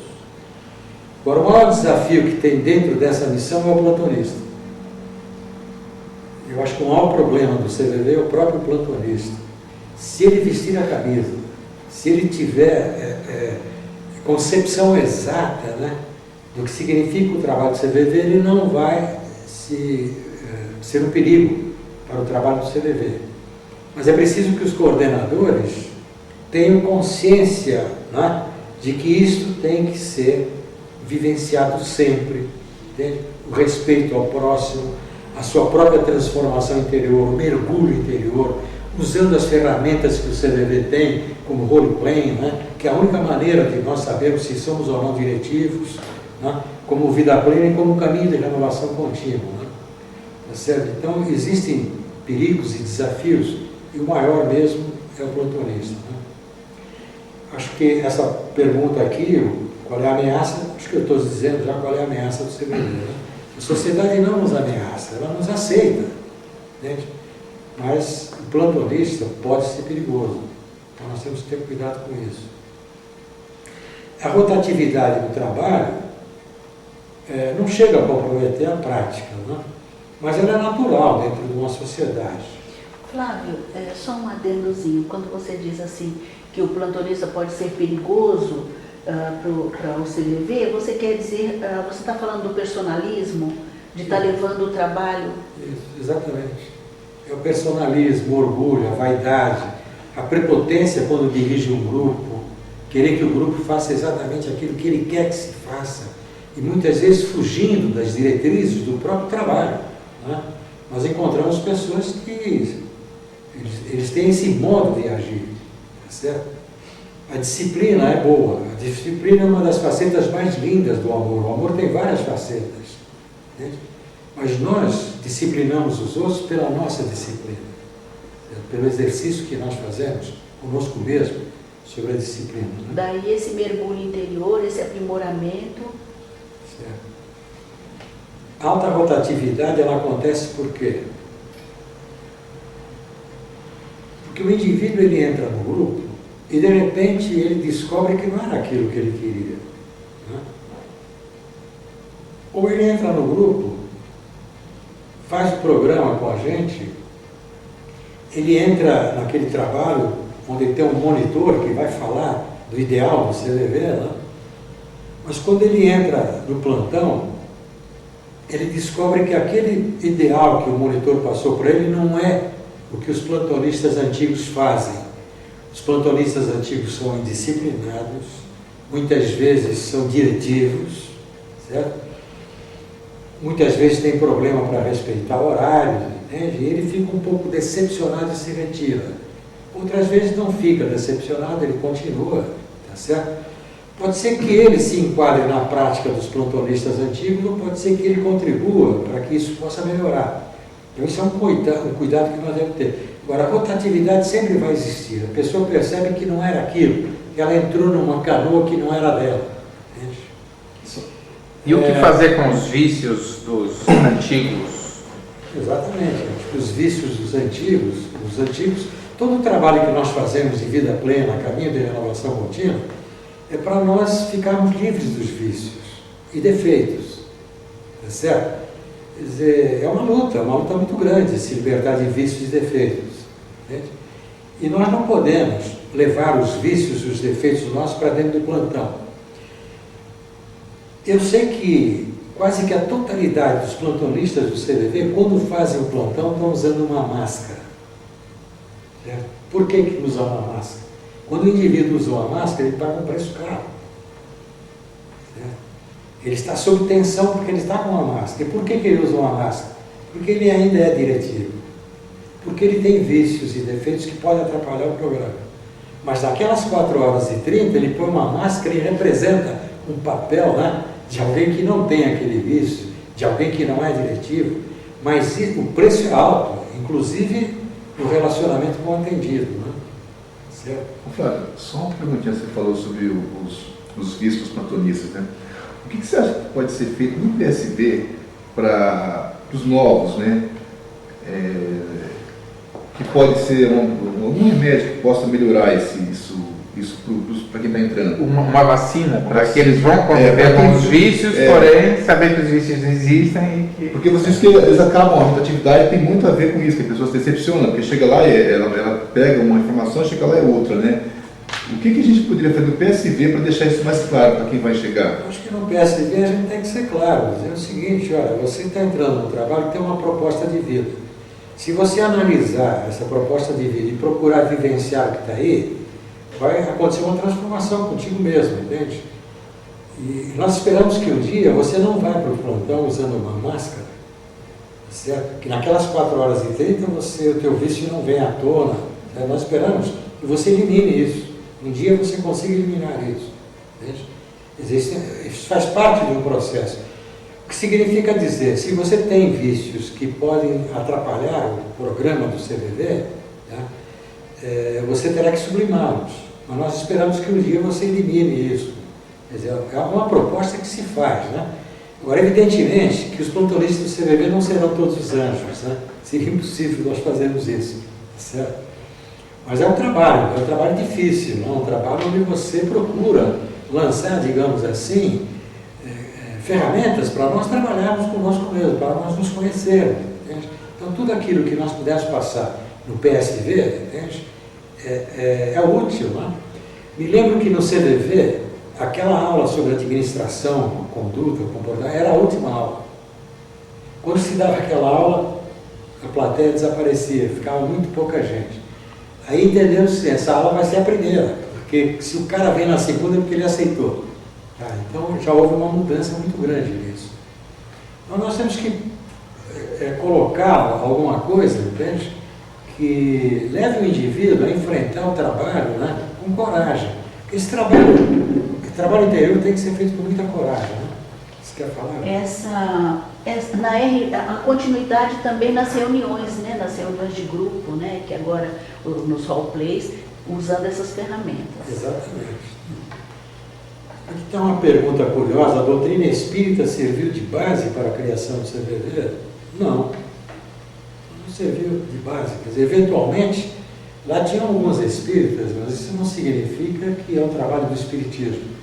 Agora, o maior desafio que tem dentro dessa missão é o plantonista. Eu acho que o maior problema do CVV é o próprio plantonista. Se ele vestir a camisa, se ele tiver concepção exata, né, do que significa o trabalho do CVV, ele não vai ser um perigo para o trabalho do CVV. Mas é preciso que os coordenadores tenham consciência, né, de que isto tem que ser vivenciado sempre, entende? O respeito ao próximo, a sua própria transformação interior, o mergulho interior, usando as ferramentas que o CVV tem, como role-playing, né, que é a única maneira de nós sabermos se somos ou não diretivos, né, como vida plena e como caminho de renovação contínua. Né? Tá certo? Então, existem perigos e desafios, e o maior mesmo é o plantonista. Né? Acho que essa pergunta aqui, qual é a ameaça, acho que eu estou dizendo já qual é a ameaça do CVV. Né? A sociedade não nos ameaça, ela nos aceita, entende? Mas o plantonista pode ser perigoso, então nós temos que ter cuidado com isso. A rotatividade do trabalho não chega a comprometer a prática, né? Mas ela é natural dentro de uma sociedade. Flávio, só um adendozinho. Quando você diz assim que o plantonista pode ser perigoso para o CVV, você quer dizer, você está falando do personalismo, de estar levando o trabalho? Isso, exatamente. É o personalismo, o orgulho, a vaidade, a prepotência quando dirige um grupo, querer que o grupo faça exatamente aquilo que ele quer que se faça, e muitas vezes fugindo das diretrizes do próprio trabalho. Né? Nós encontramos pessoas que eles têm esse modo de agir, tá certo? A disciplina é boa, a disciplina é uma das facetas mais lindas do amor. O amor tem várias facetas, entende? Mas nós disciplinamos os outros pela nossa disciplina, pelo exercício que nós fazemos conosco mesmo sobre a disciplina. Né? Daí esse mergulho interior, esse aprimoramento. Certo. A alta rotatividade, ela acontece por quê? Porque o indivíduo, ele entra no grupo e de repente ele descobre que não era aquilo que ele queria. Né? Ou ele entra no grupo, faz o programa com a gente, ele entra naquele trabalho onde tem um monitor que vai falar do ideal do CVV, né? Mas quando ele entra no plantão, ele descobre que aquele ideal que o monitor passou para ele não é o que os plantonistas antigos fazem. Os plantonistas antigos são indisciplinados, muitas vezes são diretivos, certo? Muitas vezes tem problema para respeitar horários, né? E ele fica um pouco decepcionado e se retira. Outras vezes não fica decepcionado, ele continua, tá certo? Pode ser que ele se enquadre na prática dos plantonistas antigos, ou pode ser que ele contribua para que isso possa melhorar. Então isso é um cuidado que nós devemos ter. Agora, a rotatividade sempre vai existir. A pessoa percebe que não era aquilo, que ela entrou numa canoa que não era dela. Entende? E o que fazer com os vícios dos antigos? Exatamente. Os vícios dos antigos, todo o trabalho que nós fazemos de vida plena, caminho de renovação contínua, é para nós ficarmos livres dos vícios e defeitos. Tá certo? Quer dizer, é uma luta muito grande se libertar de vícios e defeitos. Entende? E nós não podemos levar os vícios e os defeitos nossos para dentro do plantão. Eu sei que quase que a totalidade dos plantonistas do CVV, quando fazem o plantão, estão usando uma máscara. Certo? Por que usam uma máscara? Quando o indivíduo usa uma máscara, ele paga um preço caro. Certo? Ele está sob tensão porque ele está com uma máscara. E por que ele usa uma máscara? Porque ele ainda é diretivo. Porque ele tem vícios e defeitos que podem atrapalhar o programa. Mas naquelas 4h30, ele põe uma máscara e representa um papel, né, de alguém que não tem aquele vício, de alguém que não é diretivo, mas o preço é alto, inclusive no relacionamento com o atendido. Né? Certo? Flávio, só uma perguntinha, você falou sobre os vícios dos plantonistas, né? O que você acha que pode ser feito no PSB para os novos, né? Que pode ser algum remédio que possa melhorar isso para quem está entrando? Uma vacina, para que eles vão conviver com os vícios, porém saber que os vícios existem e que... Porque vocês que eles acabam, a rotatividade tem muito a ver com isso, que a pessoa se decepciona, porque chega lá e ela pega uma informação, chega lá é outra, né? O que a gente poderia fazer no PSV para deixar isso mais claro para quem vai chegar? Acho que no PSV a gente tem que ser claro, dizer o seguinte, olha, você está entrando no trabalho que tem uma proposta de vida. Se você analisar essa proposta de vida e procurar vivenciar o que está aí, vai acontecer uma transformação contigo mesmo, entende? E nós esperamos que um dia você não vá para o plantão usando uma máscara, certo? Que naquelas 4h30 o teu vício não vem à tona. Né? Nós esperamos que você elimine isso. Um dia você consiga eliminar isso. Entende? Isso faz parte de um processo. O que significa dizer, se você tem vícios que podem atrapalhar o programa do CVV, né, você terá que sublimá-los. Mas nós esperamos que um dia você elimine isso. Quer dizer, é uma proposta que se faz. Né? Agora, evidentemente, que os plantonistas do CVV não serão todos os anjos. Né? Seria impossível nós fazermos isso. Certo? Mas é um trabalho difícil, não? Um trabalho onde você procura lançar, digamos assim, ferramentas para nós trabalharmos conosco mesmo, para nós nos conhecermos. Entende? Então, tudo aquilo que nós pudermos passar no PSV, entende? É útil. Né? Me lembro que no CVV, aquela aula sobre administração, conduta, comportamento, era a última aula. Quando se dava aquela aula, a plateia desaparecia, ficava muito pouca gente. Aí entendeu-se, essa aula vai ser a primeira, porque se o cara vem na segunda é porque ele aceitou. Então já houve uma mudança muito grande nisso. Então nós temos que colocar alguma coisa, entende? Que leve o indivíduo a enfrentar o trabalho, né, com coragem. Esse trabalho interior tem que ser feito com muita coragem. Né? Você quer falar? A continuidade também nas reuniões, né? Nas reuniões de grupo, né? Que agora nos roleplays, usando essas ferramentas. Exatamente. Aqui tem uma pergunta curiosa: a doutrina espírita serviu de base para a criação do CVV? Não serviu de base. Quer dizer, eventualmente, lá tinham alguns espíritas, mas isso não significa que é um trabalho do espiritismo.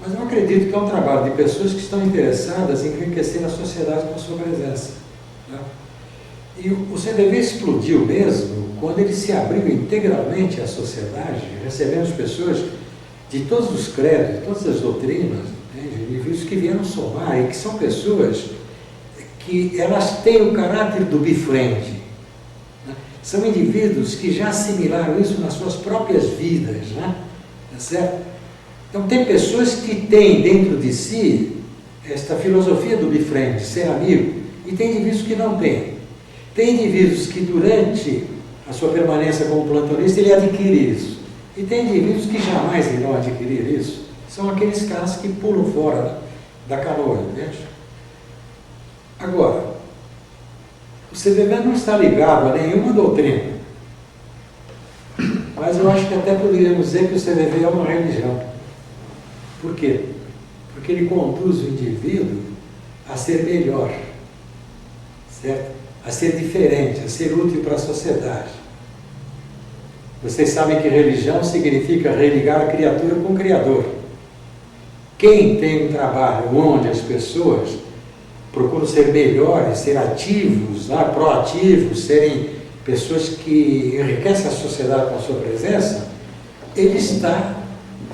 Mas eu acredito que é um trabalho de pessoas que estão interessadas em enriquecer a sociedade com a sua presença. Né? E o CVV explodiu mesmo quando ele se abriu integralmente à sociedade, recebendo pessoas de todos os credos, de todas as doutrinas, indivíduos que vieram somar e que são pessoas que elas têm o caráter do befriend. Né? São indivíduos que já assimilaram isso nas suas próprias vidas, né? Tá certo? Então, tem pessoas que têm dentro de si esta filosofia do befriend, ser amigo, e tem indivíduos que não têm. Tem indivíduos que, durante a sua permanência como plantonista, ele adquire isso. E tem indivíduos que jamais irão adquirir isso. São aqueles caras que pulam fora da canoa, entende? Agora, o CVV não está ligado a nenhuma doutrina. Mas eu acho que até poderíamos dizer que o CVV é uma religião. Por quê? Porque ele conduz o indivíduo a ser melhor, certo? A ser diferente, a ser útil para a sociedade. Vocês sabem que religião significa religar a criatura com o Criador. Quem tem um trabalho onde as pessoas procuram ser melhores, ser ativos, proativos, serem pessoas que enriquecem a sociedade com a sua presença, ele está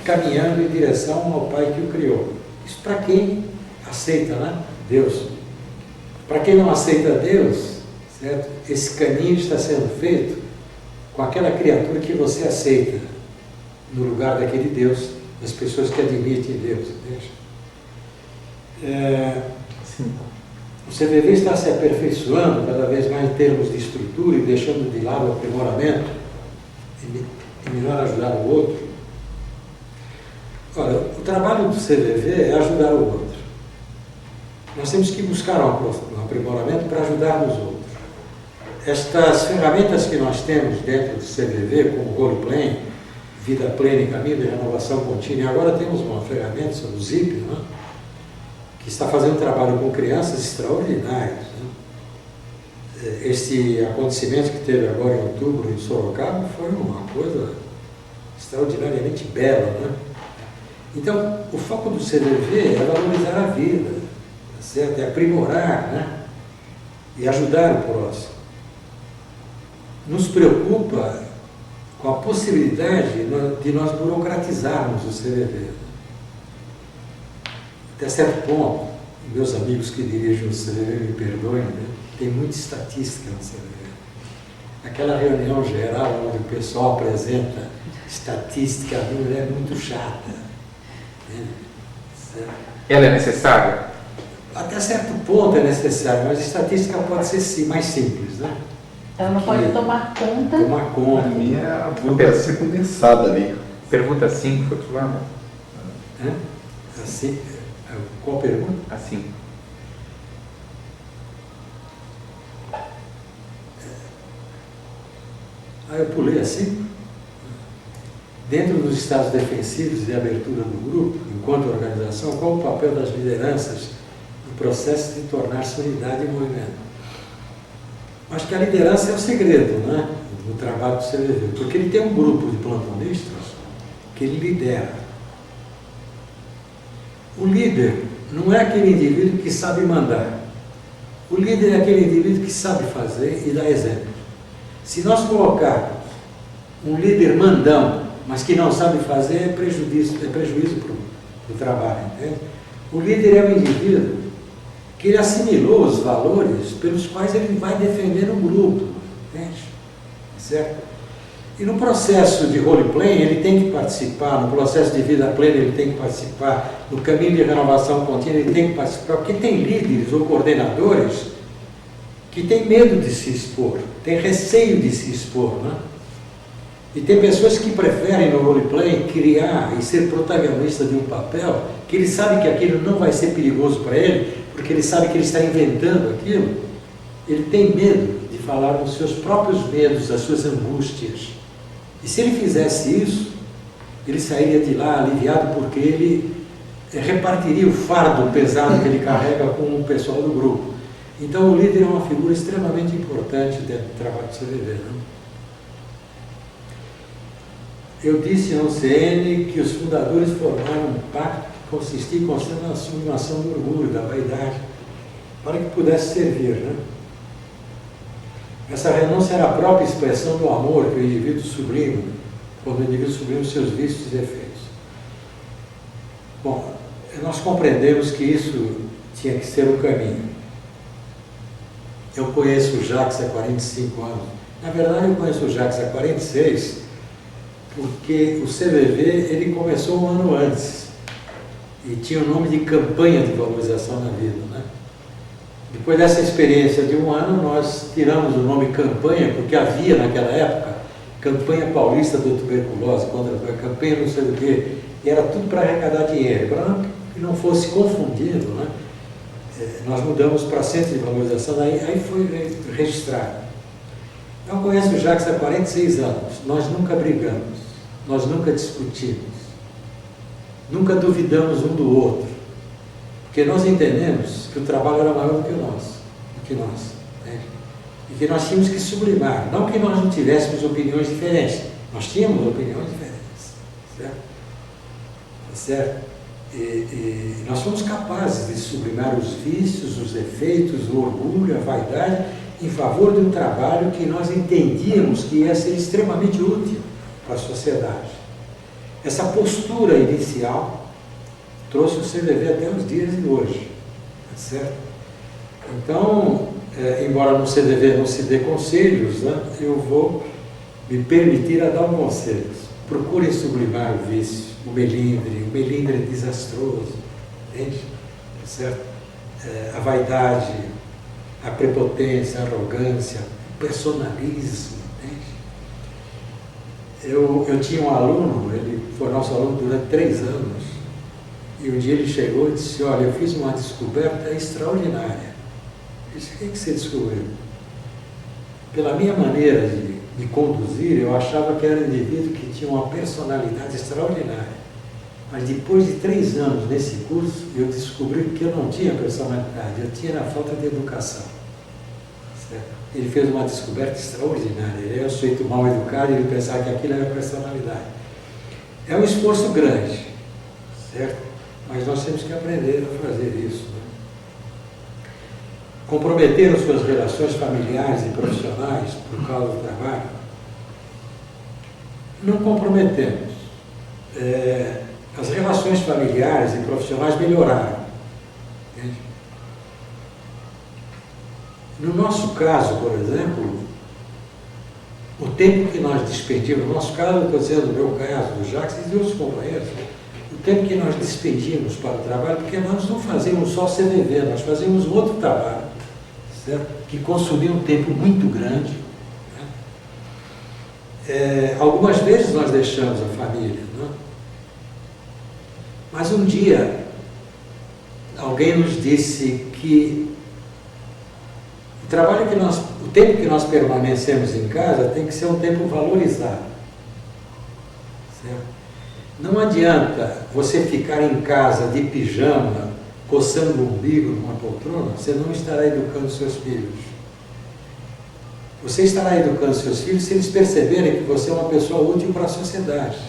caminhando em direção ao Pai que o criou. Isso para quem aceita, né? Deus. Para quem não aceita Deus, certo? Esse caminho está sendo feito com aquela criatura que você aceita no lugar daquele Deus, das pessoas que admitem Deus. O CVV está se aperfeiçoando cada vez mais em termos de estrutura e deixando de lado o aprimoramento e melhor ajudar o outro. Olha, o trabalho do CVV é ajudar o outro. Nós temos que buscar um aprimoramento para ajudar os outros. Estas ferramentas que nós temos dentro do CVV, como roleplay, vida plena e caminho de renovação contínua, e agora temos uma ferramenta, o ZIP, né, que está fazendo um trabalho com crianças extraordinários. Né? Este acontecimento que teve agora em outubro em Sorocaba foi uma coisa extraordinariamente bela. Né? Então, o foco do CVV é valorizar a vida, tá certo? É aprimorar, né? E ajudar o próximo. Nos preocupa com a possibilidade de nós burocratizarmos o CVV. Até certo ponto, meus amigos que dirigem o CVV me perdoem, né? Tem muita estatística no CVV. Aquela reunião geral onde o pessoal apresenta estatística é muito chata. Ela é necessária? Até certo ponto é necessário, mas a estatística pode ser mais simples, né? Ela não pode tomar conta. Tomar conta. A minha é a vulga ser condensada ali. Pergunta 5, foi pro lado? Assim, qual pergunta? Assim. Eu pulei assim. Dentro dos estados defensivos e abertura do grupo, enquanto organização, qual o papel das lideranças no processo de tornar-se unidade e movimento? Acho que a liderança é o segredo, né, do trabalho do CVV, porque ele tem um grupo de plantonistas que ele lidera. O líder não é aquele indivíduo que sabe mandar. O líder é aquele indivíduo que sabe fazer e dar exemplo. Se nós colocarmos um líder mandão, mas que não sabe fazer, é prejuízo para o trabalho, entende? O líder é um indivíduo que ele assimilou os valores pelos quais ele vai defender um grupo, entende? Certo? E no processo de roleplay ele tem que participar, no processo de vida plena ele tem que participar, no caminho de renovação contínua ele tem que participar, porque tem líderes ou coordenadores que têm medo de se expor, têm receio de se expor, né? E tem pessoas que preferem no roleplay criar e ser protagonista de um papel que ele sabe que aquilo não vai ser perigoso para ele, porque ele sabe que ele está inventando aquilo. Ele tem medo de falar dos seus próprios medos, das suas angústias. E se ele fizesse isso, ele sairia de lá aliviado, porque ele repartiria o fardo pesado que ele carrega com o pessoal do grupo. Então o líder é uma figura extremamente importante dentro do trabalho do CVV, né? Eu disse ao CN que os fundadores formaram um pacto que consistia em conceder a sublimação do orgulho, da vaidade, para que pudesse servir, né? Essa renúncia era a própria expressão do amor que o indivíduo sublima, quando o indivíduo sublima os seus vícios e defeitos. Bom, nós compreendemos que isso tinha que ser um caminho. Eu conheço o Jacques há 45 anos. Na verdade, eu conheço o Jacques há 46, porque o CVV ele começou um ano antes e tinha o nome de Campanha de Valorização na Vida, né? Depois dessa experiência de um ano, nós tiramos o nome Campanha, porque havia naquela época Campanha Paulista da Tuberculose, contra a campanha não sei o quê, e era tudo para arrecadar dinheiro, para que não fosse confundido, né? Nós mudamos para Centro de Valorização, aí foi registrado. Eu conheço o Jacques há 46 anos, nós nunca brigamos, nós nunca discutimos, nunca duvidamos um do outro, porque nós entendemos que o trabalho era maior do que nós, né? E que nós tínhamos que sublimar, não que nós não tivéssemos opiniões diferentes, nós tínhamos opiniões diferentes, certo? Certo? E nós fomos capazes de sublimar os vícios, os defeitos, o orgulho, a vaidade, em favor de um trabalho que nós entendíamos que ia ser extremamente útil para a sociedade. Essa postura inicial trouxe o CVV até os dias de hoje, certo? Então, embora no CVV não se dê conselhos, né, eu vou me permitir a dar um conselho. Procurem sublimar o vício, o melindre é desastroso, entende? Certo? A vaidade, a prepotência, a arrogância, o personalismo, entende? Eu tinha um aluno, ele foi nosso aluno durante 3 anos, e um dia ele chegou e disse: olha, eu fiz uma descoberta extraordinária. Eu disse: o que você descobriu? Pela minha maneira de conduzir, eu achava que era um indivíduo que tinha uma personalidade extraordinária. Mas depois de 3 anos nesse curso, eu descobri que eu não tinha personalidade, eu tinha a falta de educação. Certo? Ele fez uma descoberta extraordinária. Ele é um sujeito mal educado e ele pensava que aquilo era personalidade. É um esforço grande, certo? Mas nós temos que aprender a fazer isso, né? Comprometer as suas relações familiares e profissionais por causa do trabalho? Não comprometemos. As relações familiares e profissionais melhoraram. Entende? No nosso caso, por exemplo, o tempo que nós despendíamos, no nosso caso, eu estou dizendo, no meu caso, do Jacques e de outros companheiros, o tempo que nós despendíamos para o trabalho, porque nós não fazíamos só CVV, nós fazíamos outro trabalho, certo? Que consumia um tempo muito grande. Né? Algumas vezes nós deixamos a família, né? Mas um dia, alguém nos disse que o tempo que nós permanecemos em casa tem que ser um tempo valorizado. Certo? Não adianta você ficar em casa de pijama, coçando o umbigo numa poltrona, você não estará educando seus filhos. Você estará educando seus filhos se eles perceberem que você é uma pessoa útil para a sociedade.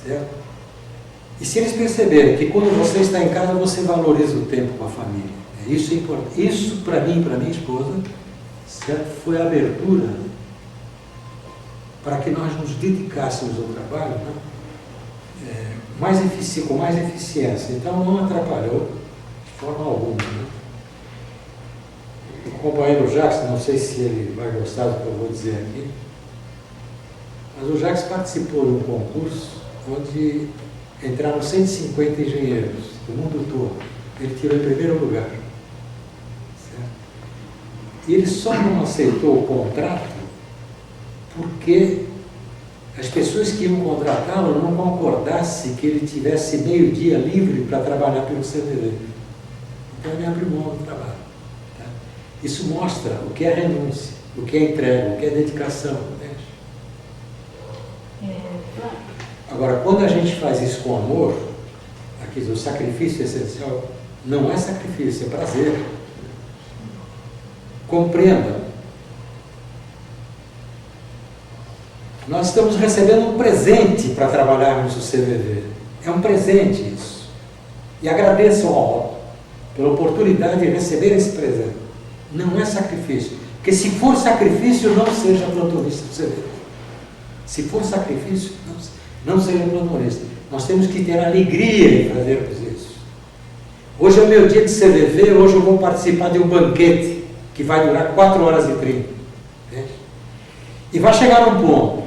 Certo? E se eles perceberem que quando você está em casa, você valoriza o tempo com a família. Isso é importante. Isso, para mim e para minha esposa, certo? Foi a abertura para que nós nos dedicássemos ao trabalho, né? Com mais eficiência. Então, não atrapalhou de forma alguma. Né? O companheiro Jacques, não sei se ele vai gostar do que eu vou dizer aqui, mas o Jacques participou de um concurso onde entraram 150 engenheiros do mundo todo. Ele tirou em primeiro lugar. Certo? E ele só não aceitou o contrato porque as pessoas que iam contratá-lo não concordassem que ele tivesse meio dia livre para trabalhar pelo CVV. Então ele abriu mão do trabalho. Tá? Isso mostra o que é renúncia, o que é entrega, o que é dedicação. Entende? Agora, quando a gente faz isso com amor, aqui o sacrifício essencial não é sacrifício, é prazer. Compreenda. Nós estamos recebendo um presente para trabalharmos o CVV. É um presente isso. E agradeço ao Alto pela oportunidade de receber esse presente. Não é sacrifício. Porque se for sacrifício, não seja plantonista do CVV. Se for sacrifício, não seja plantonista. Nós temos que ter alegria em fazermos isso. Hoje é o meu dia de CVV, hoje eu vou participar de um banquete que vai durar 4 horas e 30. Entende? E vai chegar um ponto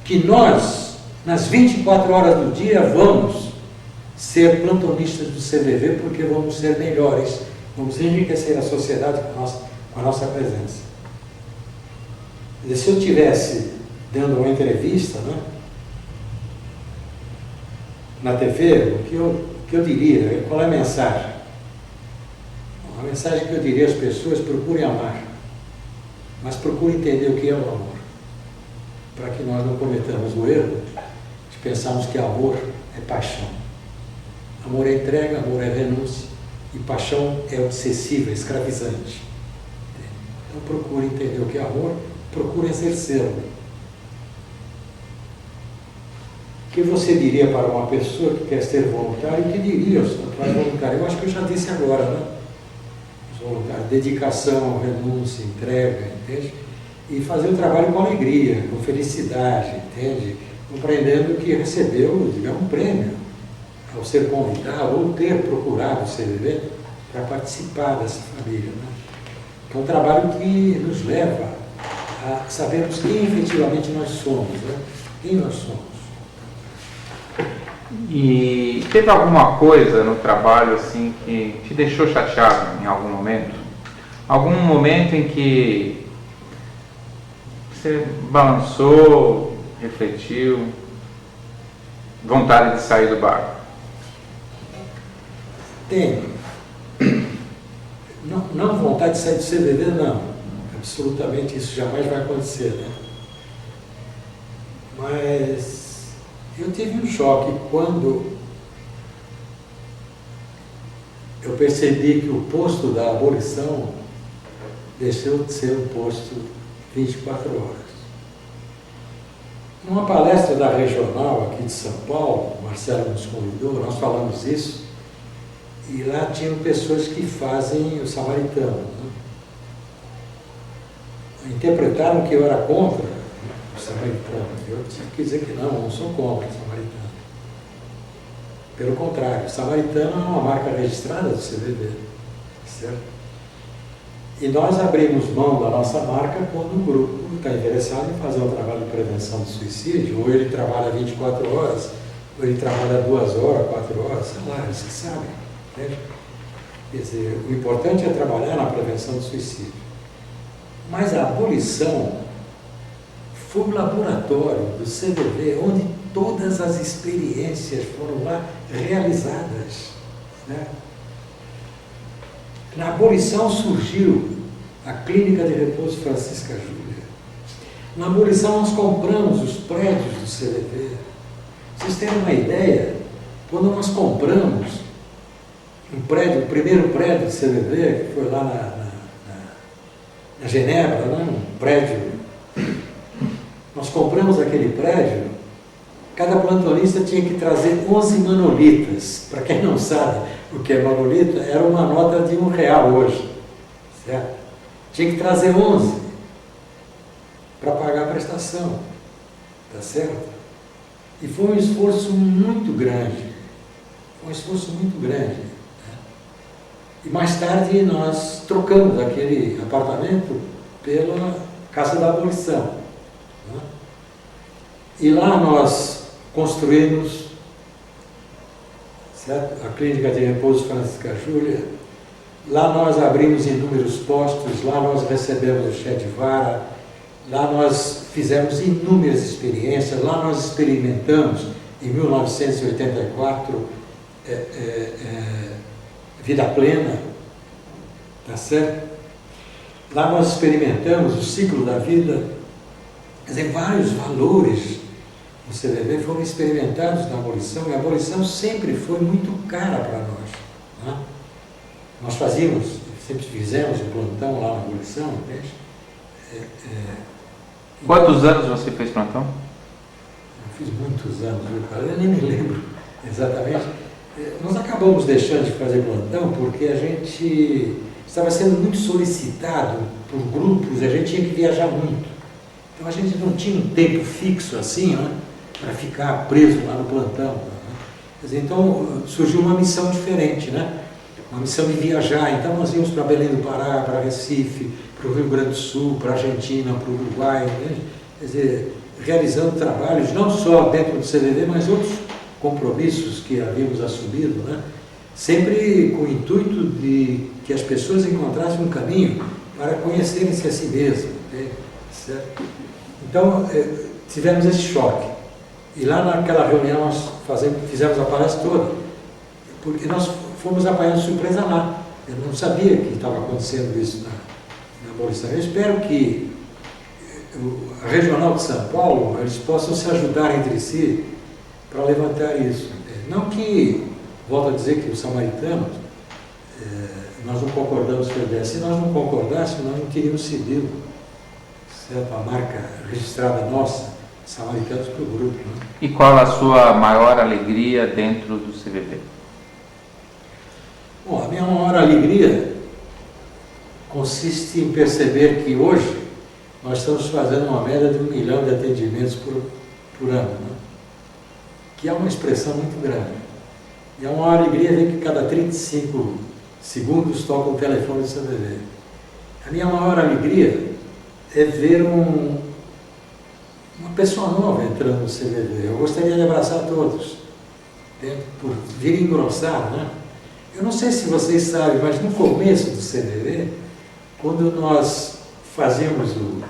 que nós, nas 24 horas do dia, vamos ser plantonistas do CVV porque vamos ser melhores, vamos enriquecer a sociedade com a nossa presença. E se eu estivesse dando uma entrevista, né, na TV, o que eu diria? Qual é a mensagem? A mensagem que eu diria às pessoas: procurem amar, mas procurem entender o que é o amor, para que nós não cometamos o erro de pensarmos que amor é paixão. Amor é entrega, amor é renúncia, e paixão é obsessiva, é escravizante. Então procurem entender o que é amor, procurem exercê-lo. O que você diria para uma pessoa que quer ser voluntário? O que diria aos voluntários? Eu acho que eu já disse agora, né? Os voluntários: dedicação, renúncia, entrega, entende? E fazer o trabalho com alegria, com felicidade, entende? Compreendendo que recebeu, digamos, um prêmio ao ser convidado ou ter procurado o CVV para participar dessa família, né? É um trabalho que nos leva a sabermos quem efetivamente nós somos, né? Quem nós somos. E teve alguma coisa no trabalho assim que te deixou chateado em algum momento? Algum momento em que você balançou, refletiu, vontade de sair do barco? Tenho. Não vontade de sair do CVV, não. Absolutamente, isso jamais vai acontecer, né? Mas eu tive um choque quando eu percebi que o posto da abolição deixou de ser um posto 24 horas. Numa palestra da regional aqui de São Paulo, o Marcelo nos convidou, nós falamos isso, e lá tinham pessoas que fazem o samaritano, né? Interpretaram que eu era contra o samaritano. Eu tive que dizer que não sou contra o samaritano. Pelo contrário, o samaritano é uma marca registrada do CVV, certo? E nós abrimos mão da nossa marca quando o grupo está interessado em fazer um trabalho de prevenção do suicídio, ou ele trabalha 24 horas, ou ele trabalha 2 horas, 4 horas, sei lá, eles que sabem. Entende? Quer dizer, o importante é trabalhar na prevenção do suicídio. Mas a abolição foi o laboratório do CVV onde todas as experiências foram lá realizadas, né? Na abolição surgiu a Clínica de Repouso Francisca Júlia. Na abolição nós compramos os prédios do CVV. Vocês terem uma ideia, quando nós compramos um prédio, o primeiro prédio do CVV, que foi lá na Genebra, né? Um prédio, nós compramos aquele prédio, cada plantonista tinha que trazer 11 manolitas. Para quem não sabe o que é manolita, era uma nota de R$1 hoje, certo? Tinha que trazer 11 para pagar a prestação, tá certo? E foi um esforço muito grande, né? E mais tarde nós trocamos aquele apartamento pela Casa da Abolição, né? E lá nós construímos, certo? A Clínica de Repouso Francisca Júlia. Lá nós abrimos inúmeros postos, lá nós recebemos o Che Guevara, lá nós fizemos inúmeras experiências. Lá nós experimentamos, em 1984, vida plena, tá certo? Lá nós experimentamos o ciclo da vida, quer dizer, vários valores do CVV foram experimentados na abolição, e a abolição sempre foi muito cara para nós. Né? Nós sempre fizemos o plantão lá na abolição, entende? Quantos anos você fez plantão? Eu fiz muitos anos, viu, cara? Eu nem me lembro exatamente. Nós acabamos deixando de fazer plantão porque a gente estava sendo muito solicitado por grupos, a gente tinha que viajar muito. Então a gente não tinha um tempo fixo assim, né, para ficar preso lá no plantão. Né? Quer dizer, então surgiu uma missão diferente, né? Uma missão de viajar. Então nós íamos para Belém do Pará, para Recife, para o Rio Grande do Sul, para a Argentina, para o Uruguai, né? Quer dizer, realizando trabalhos não só dentro do CVV, mas outros compromissos que havíamos assumido, né? Sempre com o intuito de que as pessoas encontrassem um caminho para conhecerem-se a si mesmas. Né? Certo? Então, tivemos esse choque. E lá naquela reunião nós fizemos a palestra toda, porque nós fomos apanhados de surpresa lá. Eu não sabia que estava acontecendo isso na abolição. Eu espero que a Regional de São Paulo, eles possam se ajudar entre si para levantar isso. Não que, volto a dizer que os samaritanos, nós não concordamos com a ideia. Se nós não concordássemos, nós não teríamos cedido, certo? A marca registrada nossa, samaritanos, para o grupo. Né? E qual a sua maior alegria dentro do CVV? Bom, a minha maior alegria consiste em perceber que hoje nós estamos fazendo uma média de 1 milhão de atendimentos por ano, né? Que é uma expressão muito grande. E é uma alegria ver que cada 35 segundos toca o telefone do CVV. A minha maior alegria é ver uma pessoa nova entrando no CVV. Eu gostaria de abraçar todos, por vir engrossar, né? Eu não sei se vocês sabem, mas no começo do CVV, quando nós fazíamos o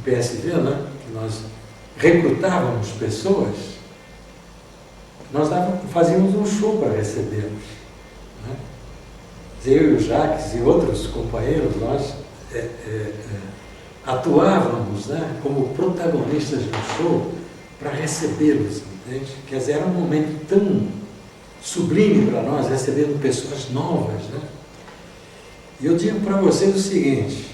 PSV, né? Que nós recrutávamos pessoas, nós fazíamos um show para recebê-los. Né? Eu e o Jacques e outros companheiros, nós atuávamos, né, como protagonistas do show para recebê-los, entende? Quer dizer, era um momento tão sublime para nós, recebendo pessoas novas. Né? E eu digo para vocês o seguinte,